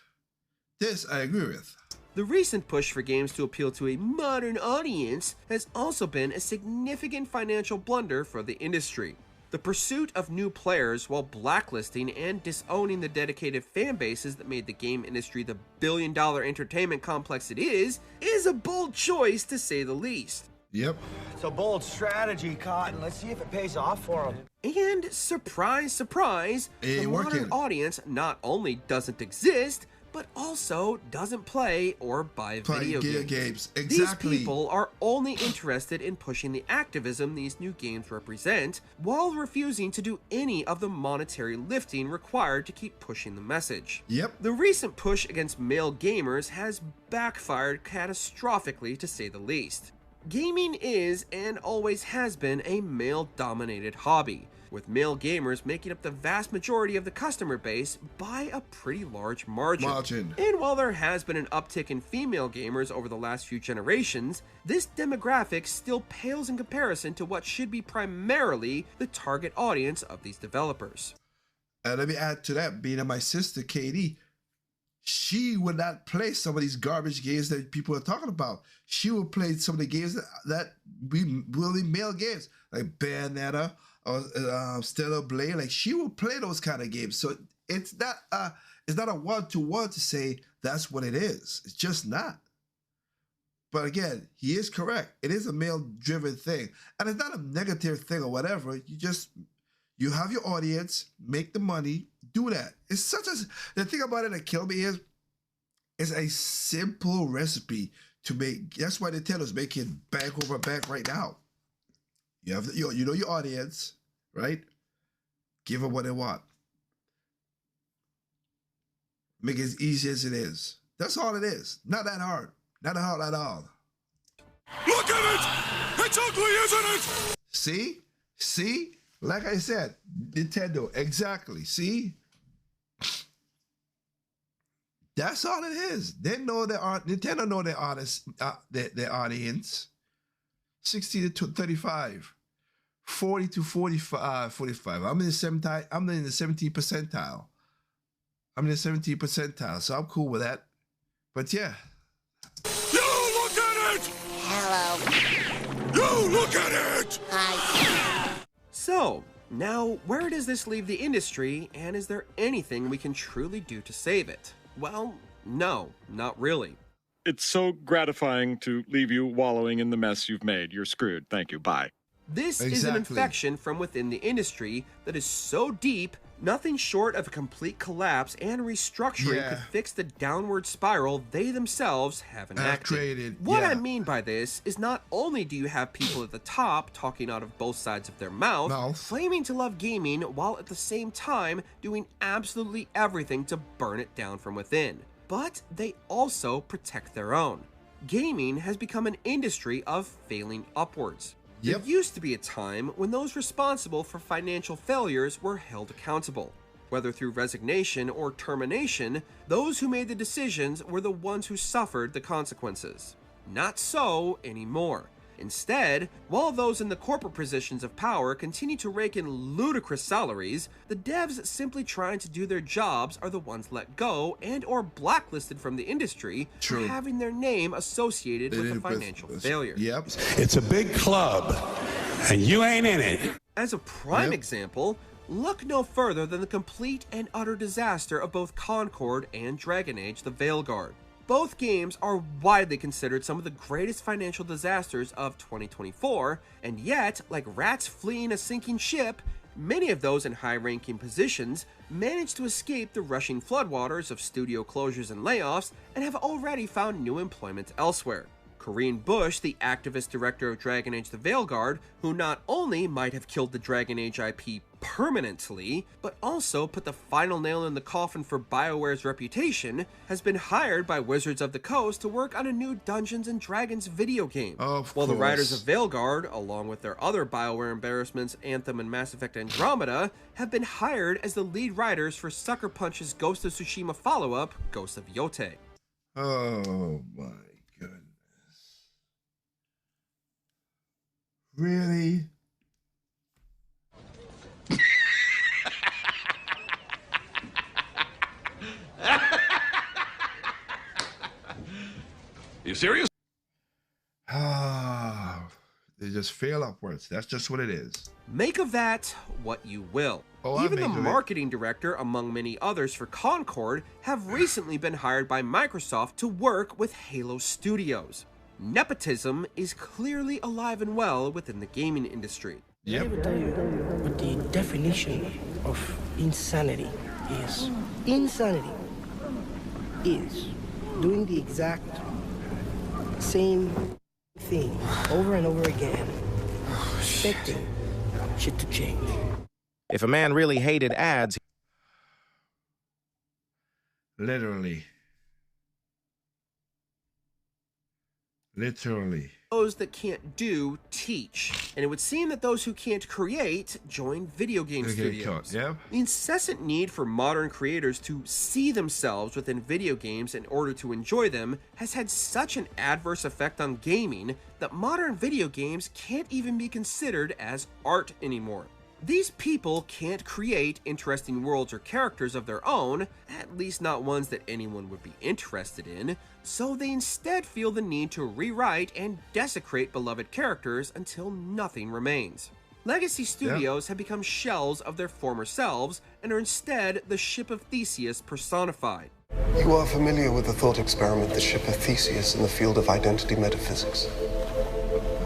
This I agree with. The recent push for games to appeal to a modern audience has also been a significant financial blunder for the industry. The pursuit of new players while blacklisting and disowning the dedicated fan bases that made the game industry the billion-dollar entertainment complex it is a bold choice to say the least. Yep. It's a bold strategy, Cotton. Let's see if it pays off for him. And surprise, surprise, the modern audience not only doesn't exist, but also doesn't play or buy video games. Exactly. These people are only interested in pushing the activism these new games represent, while refusing to do any of the monetary lifting required to keep pushing the message. Yep. The recent push against male gamers has backfired catastrophically, to say the least. Gaming is, and always has been, a male-dominated hobby, with male gamers making up the vast majority of the customer base by a pretty large margin. And while there has been an uptick in female gamers over the last few generations, this demographic still pales in comparison to what should be primarily the target audience of these developers. And let me add to that, being my sister, Katie, she would not play some of these garbage games that people are talking about. She would play some of the games that be really male games, like Bayonetta, or Stellar Blade. Like, she will play those kind of games. So it's not a one-to-one to say that's what it is. It's just not. But again, he is correct. It is a male-driven thing. And it's not a negative thing or whatever. You have your audience, make the money, do that. It's the thing about it that killed me is it's a simple recipe to make. That's why Nintendo's making bank over bank right now. You have you know your audience, right? Give them what they want. Make it as easy as it is. That's all it is. Not that hard. Not that hard at all. Look at it! It's ugly, isn't it? See? Like I said, Nintendo, exactly. See? That's all it is. They know Nintendo know their artists, their audience. 60 to 35, 40 to 45. I'm in the 17th percentile. I'm in the 17th percentile, so I'm cool with that. But yeah. You look at it! Hello. You look at it! Hi. So, now where does this leave the industry, and is there anything we can truly do to save it? Well, no, not really. It's so gratifying to leave you wallowing in the mess you've made. You're screwed. Thank you. Bye. This is an infection from within the industry that is so deep, nothing short of a complete collapse and restructuring could fix the downward spiral they themselves have enacted. What I mean by this is not only do you have people at the top talking out of both sides of their mouth, claiming to love gaming while at the same time doing absolutely everything to burn it down from within, but they also protect their own. Gaming has become an industry of failing upwards. There used to be a time when those responsible for financial failures were held accountable. Whether through resignation or termination, those who made the decisions were the ones who suffered the consequences. Not so anymore. Instead, while those in the corporate positions of power continue to rake in ludicrous salaries, the devs simply trying to do their jobs are the ones let go and or blacklisted from the industry for having their name associated with a financial failure. It's a big club, and you ain't in it. As a prime example, look no further than the complete and utter disaster of both Concord and Dragon Age: The Veilguard. Both games are widely considered some of the greatest financial disasters of 2024, and yet, like rats fleeing a sinking ship, many of those in high-ranking positions managed to escape the rushing floodwaters of studio closures and layoffs and have already found new employment elsewhere. Corinne Bush, the activist director of Dragon Age: The Veilguard, who not only might have killed the Dragon Age IP permanently, but also put the final nail in the coffin for BioWare's reputation, has been hired by Wizards of the Coast to work on a new Dungeons & Dragons video game. While the writers of Veilguard, along with their other BioWare embarrassments Anthem and Mass Effect Andromeda, have been hired as the lead writers for Sucker Punch's Ghost of Tsushima follow-up, Ghost of Yote. Oh my goodness. Really? You serious? They just fail upwards. That's just what it is. Make of that what you will. Even the marketing director, among many others for Concord, have recently been hired by Microsoft to work with Halo Studios. Nepotism is clearly alive and well within the gaming industry. I will tell you what the definition of insanity is. Insanity is doing the exact same thing over and over again, expecting shit to change. If a man really hated ads... Literally. Those that can't do, teach. And it would seem that those who can't create, join video game studios. The incessant need for modern creators to see themselves within video games in order to enjoy them has had such an adverse effect on gaming that modern video games can't even be considered as art anymore. These people can't create interesting worlds or characters of their own, at least not ones that anyone would be interested in, so they instead feel the need to rewrite and desecrate beloved characters until nothing remains. Legacy studios have become shells of their former selves and are instead the ship of Theseus personified. You are familiar with the thought experiment, the ship of Theseus in the field of identity metaphysics?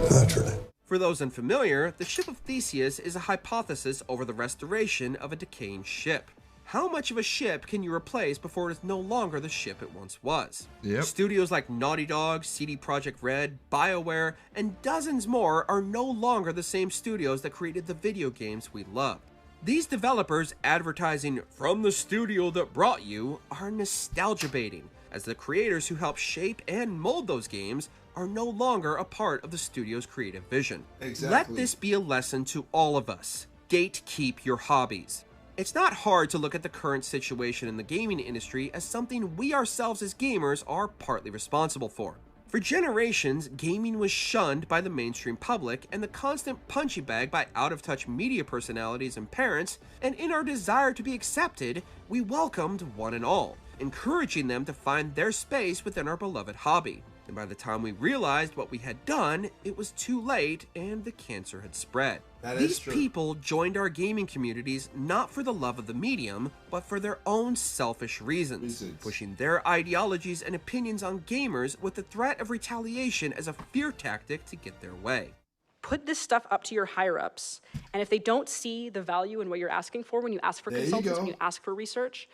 Naturally. For those unfamiliar, the Ship of Theseus is a hypothesis over the restoration of a decaying ship. How much of a ship can you replace before it is no longer the ship it once was? Studios like Naughty Dog, CD Projekt Red, BioWare, and dozens more are no longer the same studios that created the video games we love. These developers advertising from the studio that brought you are nostalgia baiting, as the creators who helped shape and mold those games are no longer a part of the studio's creative vision. Let this be a lesson to all of us. Gatekeep your hobbies. It's not hard to look at the current situation in the gaming industry as something we ourselves as gamers are partly responsible for. For generations, gaming was shunned by the mainstream public and the constant punchy bag by out-of-touch media personalities and parents, and in our desire to be accepted, we welcomed one and all, encouraging them to find their space within our beloved hobby. And by the time we realized what we had done, it was too late and the cancer had spread. These people joined our gaming communities not for the love of the medium, but for their own selfish reasons, pushing their ideologies and opinions on gamers with the threat of retaliation as a fear tactic to get their way. Put this stuff up to your higher-ups, and if they don't see the value in what you're asking for when you ask for consultants, when you ask for research,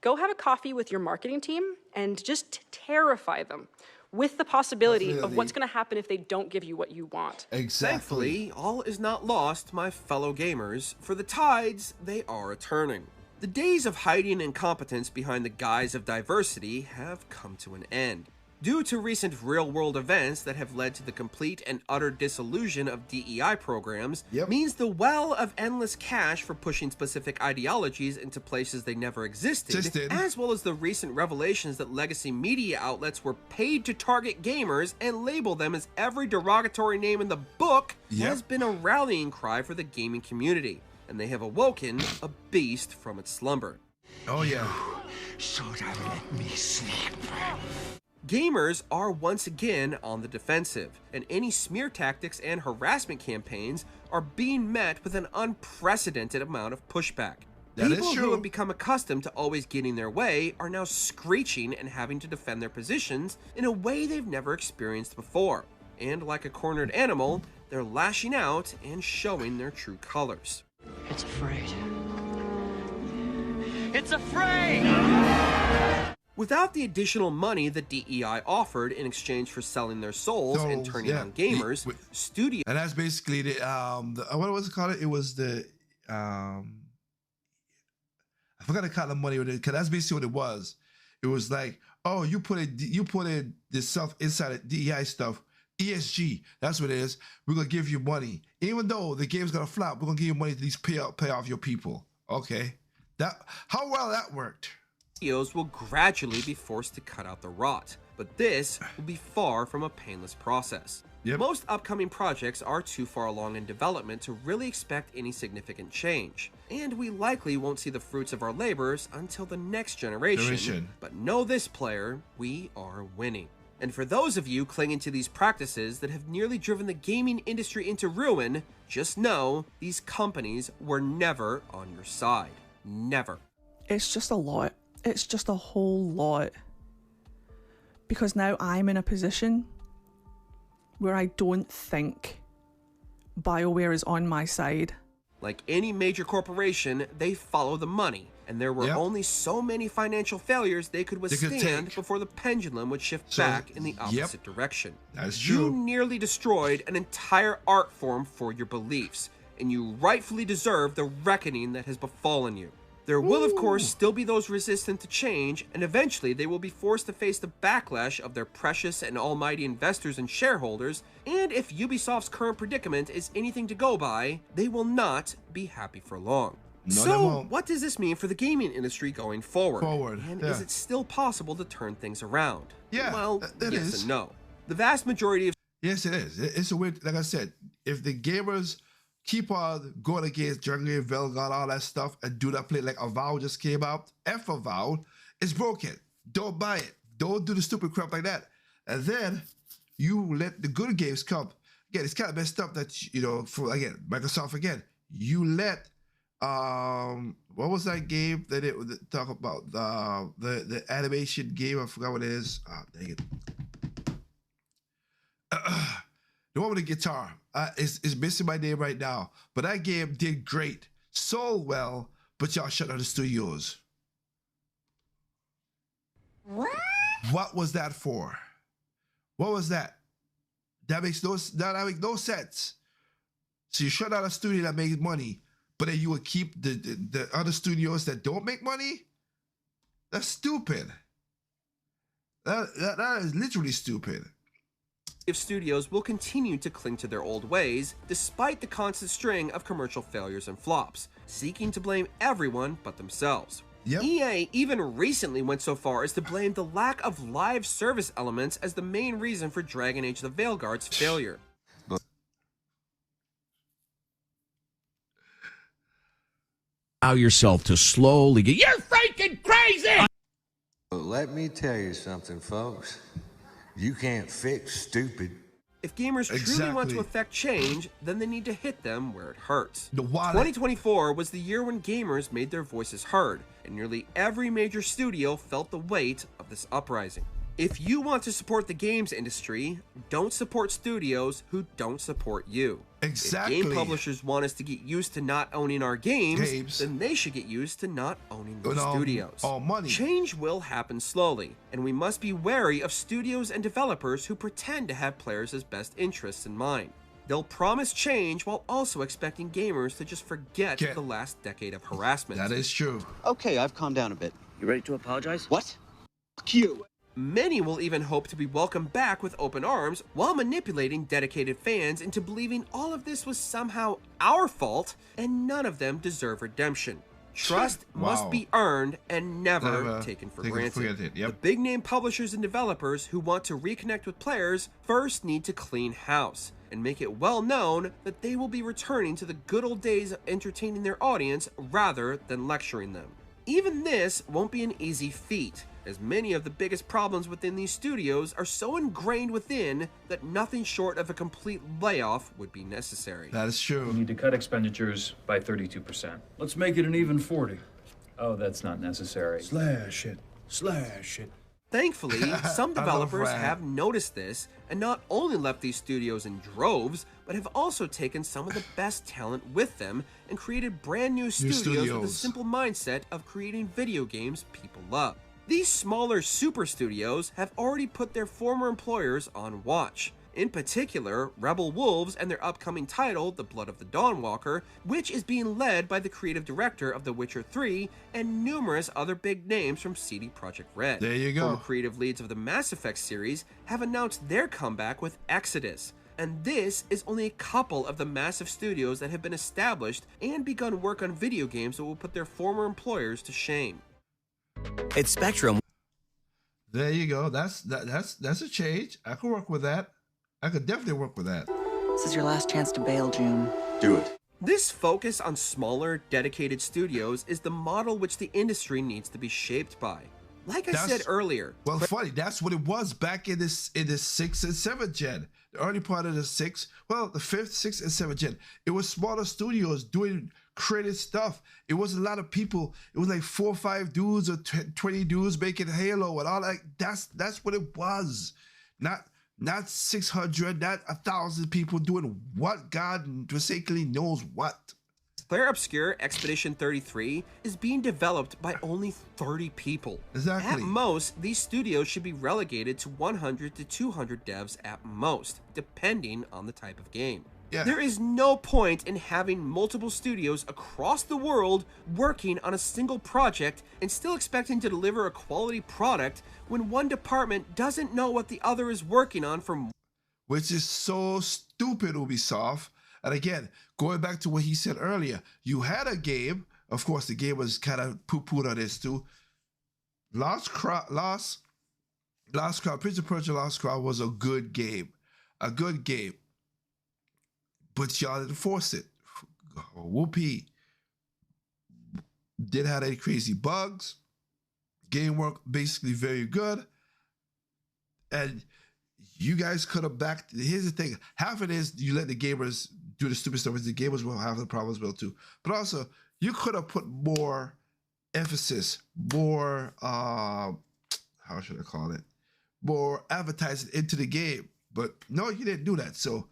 go have a coffee with your marketing team and just terrify them with the possibility of what's going to happen if they don't give you what you want. Thankfully, all is not lost, my fellow gamers, for the tides, they are a-turning. The days of hiding incompetence behind the guise of diversity have come to an end. Due to recent real-world events that have led to the complete and utter disillusion of DEI programs, means the well of endless cash for pushing specific ideologies into places they never existed, as well as the recent revelations that legacy media outlets were paid to target gamers and label them as every derogatory name in the book, has been a rallying cry for the gaming community, and they have awoken a beast from its slumber. Oh yeah. Should have let me sleep. Gamers are once again on the defensive, and any smear tactics and harassment campaigns are being met with an unprecedented amount of pushback. People who have become accustomed to always getting their way are now screeching and having to defend their positions in a way they've never experienced before. And like a cornered animal, they're lashing out and showing their true colors. It's afraid. It's afraid! Without the additional money that DEI offered in exchange for selling their souls and turning on gamers, studios... And that's basically the what was it called? It was the, I forgot to count the money, because that's basically what it was. It was like, oh, you put in this stuff inside of DEI stuff, ESG, that's what it is. We're going to give you money. Even though the game's going to flop, we're going to give you money to at least pay off your people. Okay. How well that worked. Studios will gradually be forced to cut out the rot, but this will be far from a painless process. Most upcoming projects are too far along in development to really expect any significant change, and we likely won't see the fruits of our labors until the next generation. But know this, player, we are winning. And for those of you clinging to these practices that have nearly driven the gaming industry into ruin, just know these companies were never on your side. Never. It's just a lot. It's just a whole lot. Because now I'm in a position where I don't think BioWare is on my side. Like any major corporation, they follow the money, and there were only so many financial failures they could withstand before the pendulum would shift back in the opposite direction. That's true. You nearly destroyed an entire art form for your beliefs, and you rightfully deserve the reckoning that has befallen you. There will, of course, still be those resistant to change, and eventually they will be forced to face the backlash of their precious and almighty investors and shareholders, and if Ubisoft's current predicament is anything to go by, they will not be happy for long. So, what does this mean for the gaming industry going forward? And is it still possible to turn things around? Well, yes and no. The vast majority of... Yes, it is. It's a weird... Like I said, if the gamers keep on going against Jungle, Velgon, all that stuff, and do that play like Avowed just came out. F Avowed, it's broken. Don't buy it. Don't do the stupid crap like that. And then you let the good games come. Again, it's kind of messed up that, you know, for, again, Microsoft again, you let, what was that game that it would talk about? The animation game, I forgot what it is. Oh, dang it. The one with the guitar. It's missing my name right now. But that game did great. Sold well, but y'all shut down the studios. What? What was that for? What was that? That makes no sense. So you shut down a studio that makes money, but then you would keep the other studios that don't make money? That's stupid. That is literally stupid. Studios will continue to cling to their old ways, despite the constant string of commercial failures and flops, seeking to blame everyone but themselves. Yep. EA even recently went so far as to blame the lack of live service elements as the main reason for Dragon Age the Veilguard's failure. Allow yourself to slowly get... You're freaking crazy! But let me tell you something, folks. You can't fix stupid. If gamers truly want to affect change, then they need to hit them where it hurts. The wallet. 2024 was the year when gamers made their voices heard, and nearly every major studio felt the weight of this uprising. If you want to support the games industry, don't support studios who don't support you. Exactly. If game publishers want us to get used to not owning our games, then they should get used to not owning those studios. All money. Change will happen slowly, and we must be wary of studios and developers who pretend to have players' best interests in mind. They'll promise change while also expecting gamers to just forget the last decade of harassment. That is true. Okay, I've calmed down a bit. You ready to apologize? What? Fuck you. Many will even hope to be welcomed back with open arms while manipulating dedicated fans into believing all of this was somehow our fault and none of them deserve redemption. Trust must be earned and never taken for granted. The big name publishers and developers who want to reconnect with players first need to clean house and make it well known that they will be returning to the good old days of entertaining their audience rather than lecturing them. Even this won't be an easy feat, as many of the biggest problems within these studios are so ingrained within that nothing short of a complete layoff would be necessary. That is true. We need to cut expenditures by 32%. Let's make it an even 40. Oh, that's not necessary. Slash it. Slash it. Thankfully, some developers have noticed this and not only left these studios in droves, but have also taken some of the best talent with them and created brand new studios with a simple mindset of creating video games people love. These smaller super studios have already put their former employers on watch. In particular, Rebel Wolves and their upcoming title, The Blood of the Dawnwalker, which is being led by the creative director of The Witcher 3 and numerous other big names from CD Projekt Red. There you go. Former creative leads of the Mass Effect series have announced their comeback with Exodus. And this is only a couple of the massive studios that have been established and begun work on video games that will put their former employers to shame. It's Spectrum. There you go. That's a change. I could work with that. I could definitely work with that. This is your last chance to bail, June. Do it. This focus on smaller, dedicated studios is the model which the industry needs to be shaped by. Like I said earlier. Well, funny, that's what it was back in this 6th and 7th gen. The early part of the 6th, well, the 5th, 6th, and 7th gen. It was smaller studios doing creative stuff. It wasn't a lot of people. It was like 4 or 5 dudes or 20 dudes making Halo and all that. That's what it was. Not 600, not 1,000 people doing what God forsakingly knows what. Claire Obscure Expedition 33 is being developed by only 30 people. Exactly. At most, these studios should be relegated to 100 to 200 devs at most, depending on the type of game. Yeah. There is no point in having multiple studios across the world working on a single project and still expecting to deliver a quality product when one department doesn't know what the other is working on from. Which is so stupid, Ubisoft. And again, going back to what he said earlier, you had a game. Of course, the game was kind of poo-pooed on this too. Prince of Persia Lost Crown was a good game. A good game. But y'all didn't force it. Whoopee. Didn't have any crazy bugs. Game work basically very good. And you guys could have backed. Here's the thing. Half of it is you let the gamers do the stupid stuff. The gamers will have the problems will too. But also, you could have put more emphasis, more, how should I call it? More advertising into the game. But no, you didn't do that. So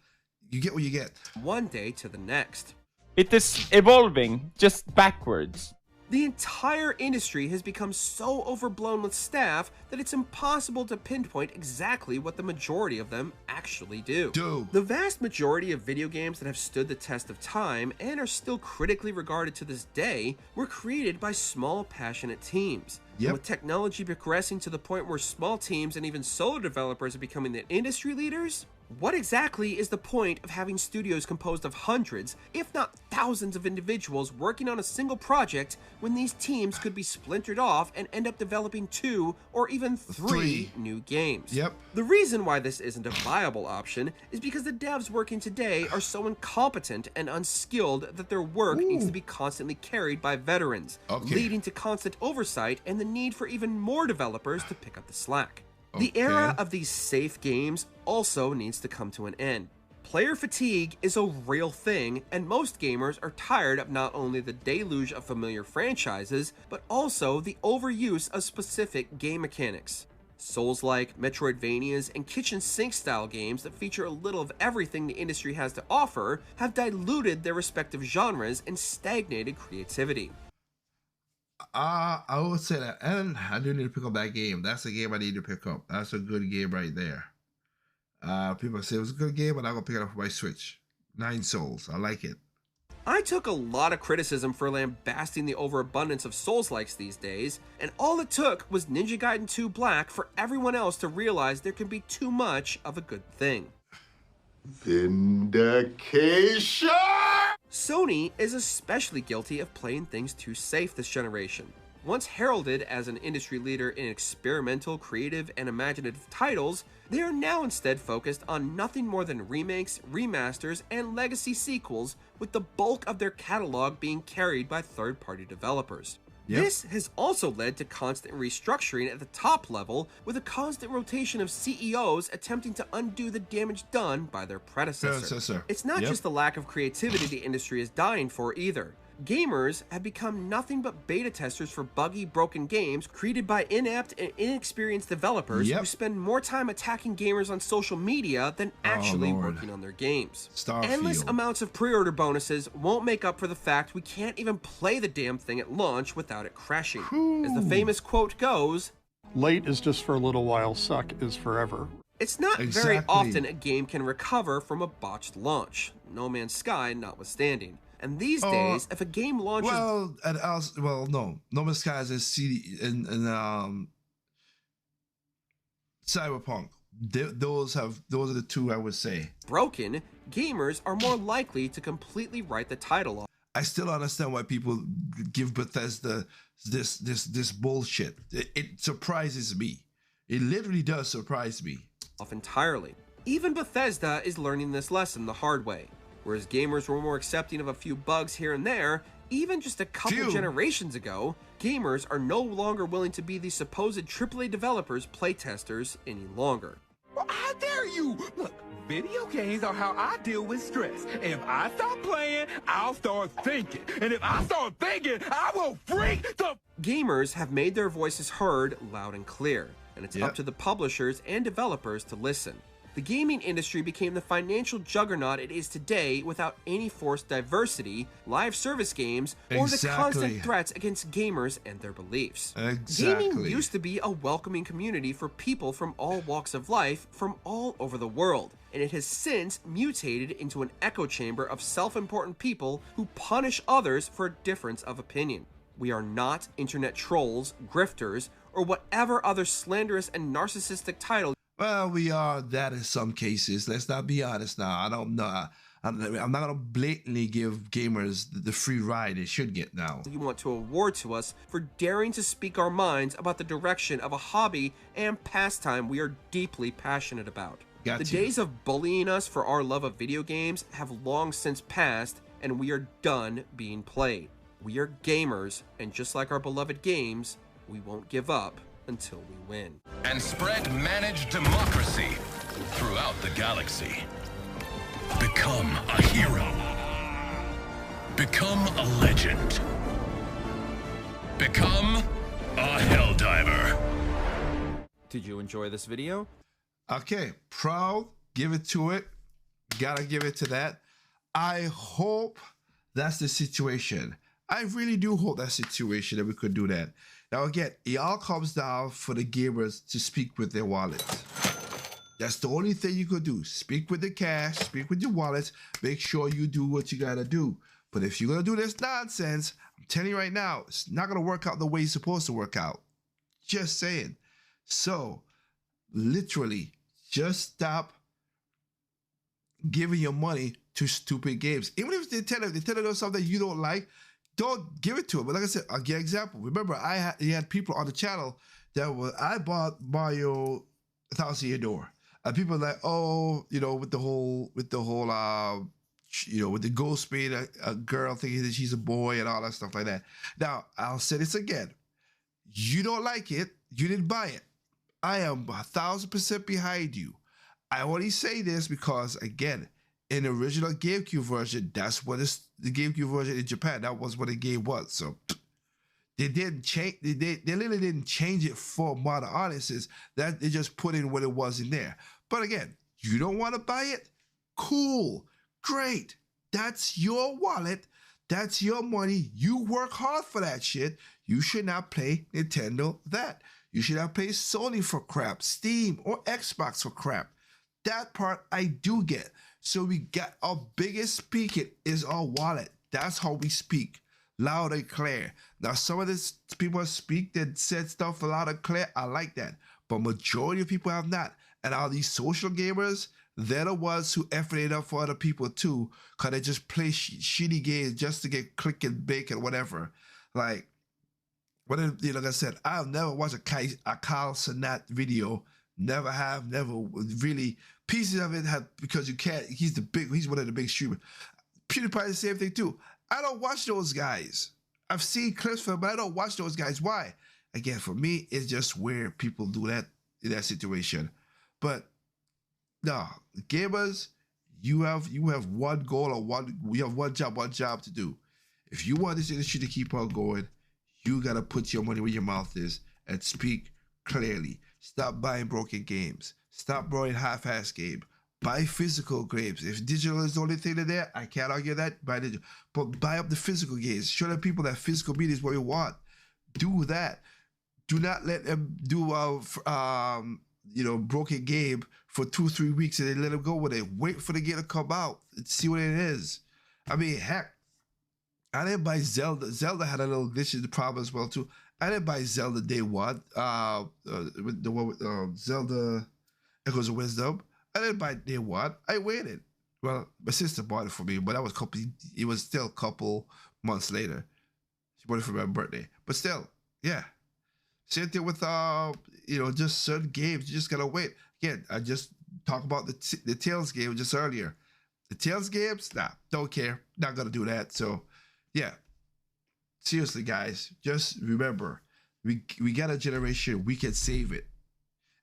you get what you get. One day to the next. It is evolving just backwards. The entire industry has become so overblown with staff that it's impossible to pinpoint exactly what the majority of them actually do. The vast majority of video games that have stood the test of time and are still critically regarded to this day were created by small, passionate teams. And with technology progressing to the point where small teams and even solo developers are becoming the industry leaders, what exactly is the point of having studios composed of hundreds, if not thousands of individuals working on a single project when these teams could be splintered off and end up developing 2 or even 3 new games? Yep. The reason why this isn't a viable option is because the devs working today are so incompetent and unskilled that their work needs to be constantly carried by veterans, leading to constant oversight and the need for even more developers to pick up the slack. The era of these safe games also needs to come to an end. Player fatigue is a real thing, and most gamers are tired of not only the deluge of familiar franchises, but also the overuse of specific game mechanics. Souls-like, Metroidvanias, and kitchen sink style games that feature a little of everything the industry has to offer have diluted their respective genres and stagnated creativity. I would say that, and I do need to pick up that game. That's a game I need to pick up. That's a good game right there. People say it was a good game, but I'm gonna pick it up for my Switch. 9 Souls, I like it. I took a lot of criticism for lambasting the overabundance of Souls-likes these days, and all it took was Ninja Gaiden 2 Black for everyone else to realize there can be too much of a good thing. Vindication! Sony is especially guilty of playing things too safe this generation. Once heralded as an industry leader in experimental, creative, and imaginative titles, they are now instead focused on nothing more than remakes, remasters, and legacy sequels, with the bulk of their catalog being carried by third-party developers. Yep. This has also led to constant restructuring at the top level, with a constant rotation of CEOs attempting to undo the damage done by their predecessor. It's not just the lack of creativity the industry is dying for either. Gamers have become nothing but beta testers for buggy, broken games created by inept and inexperienced developers who spend more time attacking gamers on social media than actually working on their games. Endless amounts of pre-order bonuses won't make up for the fact we can't even play the damn thing at launch without it crashing. As the famous quote goes, "Late is just for a little while, suck is forever." It's not very often a game can recover from a botched launch, No Man's Sky notwithstanding. And these days, if a game launches... No Man's Sky is a CD and Cyberpunk. Those are the 2 I would say. Broken, gamers are more likely to completely write the title off. I still understand why people give Bethesda this bullshit. It surprises me. It literally does surprise me. Off entirely. Even Bethesda is learning this lesson the hard way. Whereas gamers were more accepting of a few bugs here and there, even just a couple generations ago, gamers are no longer willing to be the supposed AAA developers' playtesters any longer. Well, how dare you? Look, video games are how I deal with stress. If I stop playing, I'll start thinking. And if I start thinking, I will freak the... Gamers have made their voices heard loud and clear, and it's up to the publishers and developers to listen. The gaming industry became the financial juggernaut it is today without any forced diversity, live service games, or the constant threats against gamers and their beliefs. Gaming used to be a welcoming community for people from all walks of life from all over the world, and it has since mutated into an echo chamber of self-important people who punish others for a difference of opinion. We are not internet trolls, grifters, or whatever other slanderous and narcissistic title. Well, we are that in some cases. Let's not be honest now. I don't know. I'm not going to blatantly give gamers the free ride they should get now. You want to award to us for daring to speak our minds about the direction of a hobby and pastime we are deeply passionate about. The days of bullying us for our love of video games have long since passed, and we are done being played. We are gamers, and just like our beloved games, we won't give up until we win. And spread managed democracy throughout the galaxy. Become a hero. Become a legend. Become a helldiver. Did you enjoy this video? Okay, proud, give it to it. Gotta give it to that. I hope that's the situation. I really do hope that situation that we could do that. Now again, it all comes down for the gamers to speak with their wallets. That's the only thing you could do. Speak with the cash, speak with your wallets, make sure you do what you gotta do. But if you're gonna do this nonsense, I'm telling you right now, it's not gonna work out the way it's supposed to work out. Just saying. So, literally, just stop giving your money to stupid games. Even if they tell you something you don't like, don't give it to them. But like I said, I'll give an example. Remember, you had people on the channel that I bought Mario 1,000 Year Door. And people are like, oh, you know, with the whole, with the ghost being a girl thinking that she's a boy and all that stuff like that. Now, I'll say this again. You don't like it. You didn't buy it. I am 1,000% behind you. I only say this because, again, in the original GameCube version, that's what the GameCube version in Japan, that was what the game was. So they didn't change. They literally didn't change it for modern audiences. That they just put in what it was in there. But again, you don't want to buy it? Cool. Great. That's your wallet. That's your money. You work hard for that shit. You should not play Nintendo that. You should not play Sony for crap, Steam or Xbox for crap. That part I do get. So we got our biggest speaking is our wallet. That's how we speak. Loud and clear. Now some of this people speak that said stuff loud and clear. I like that. But majority of people have not. And all these social gamers, they're the ones who effort it up for other people too, because they just play shitty games just to get click and bake and whatever. Like, like I said, I've never watched a Kyle Sinat video. Never have, never really. Pieces of it have, because you can't, he's one of the big streamers. PewDiePie, the same thing too. I don't watch those guys. I've seen clips from him, but I don't watch those guys. Why? Again, for me, it's just where people do that in that situation. But no, gamers, you have one goal or you have one job to do. If you want this industry to keep on going, you gotta put your money where your mouth is and speak clearly. Stop buying broken games. Stop buying half-ass games. Buy physical games. If digital is the only thing in there, I can't argue that. Buy digital, but buy up the physical games. Show the people that physical media is what you want. Do that. Do not let them do broken game for 2-3 weeks and then let them go with it. Wait for the game to come out and see what it is. I mean, heck, I didn't buy Zelda. Zelda had a little glitch in the problem as well too. I didn't buy Zelda day one. With the one with Zelda Echoes of Wisdom. I didn't buy it day one. I waited. Well, my sister bought it for me, but that was it was still a couple months later. She bought it for my birthday. But still, yeah. Same thing with just certain games. You just gotta wait. Again, I just talked about the Tales game just earlier. The Tales games, nah, don't care. Not gonna do that. So yeah. Seriously, guys, just remember, we got a generation, we can save it.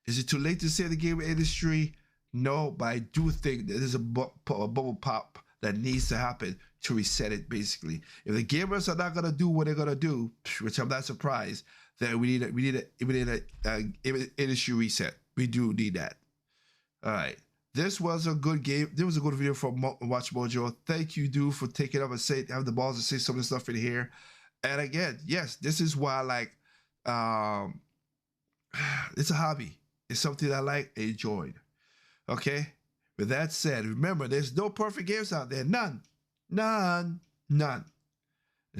Is it too late to save the game industry? No, but I do think that there's a bubble pop that needs to happen to reset it, basically. If the gamers are not going to do what they're going to do, which I'm not surprised, then we need an industry reset. We do need that. All right. This was a good game. This was a good video from Watch Mojo. Thank you, dude, for taking up and have the balls to say some of the stuff in here. And again, yes, this is why I like, it's a hobby. It's something I like, enjoyed. Okay? With that said, remember, there's no perfect games out there. None. There's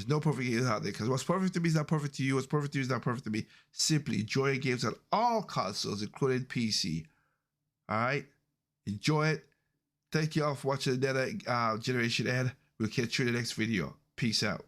no perfect games out there, because what's perfect to me is not perfect to you. What's perfect to you is not perfect to me. Simply enjoy games on all consoles, including PC. All right? Enjoy it. Thank you all for watching another Generation Ed. We'll catch you in the next video. Peace out.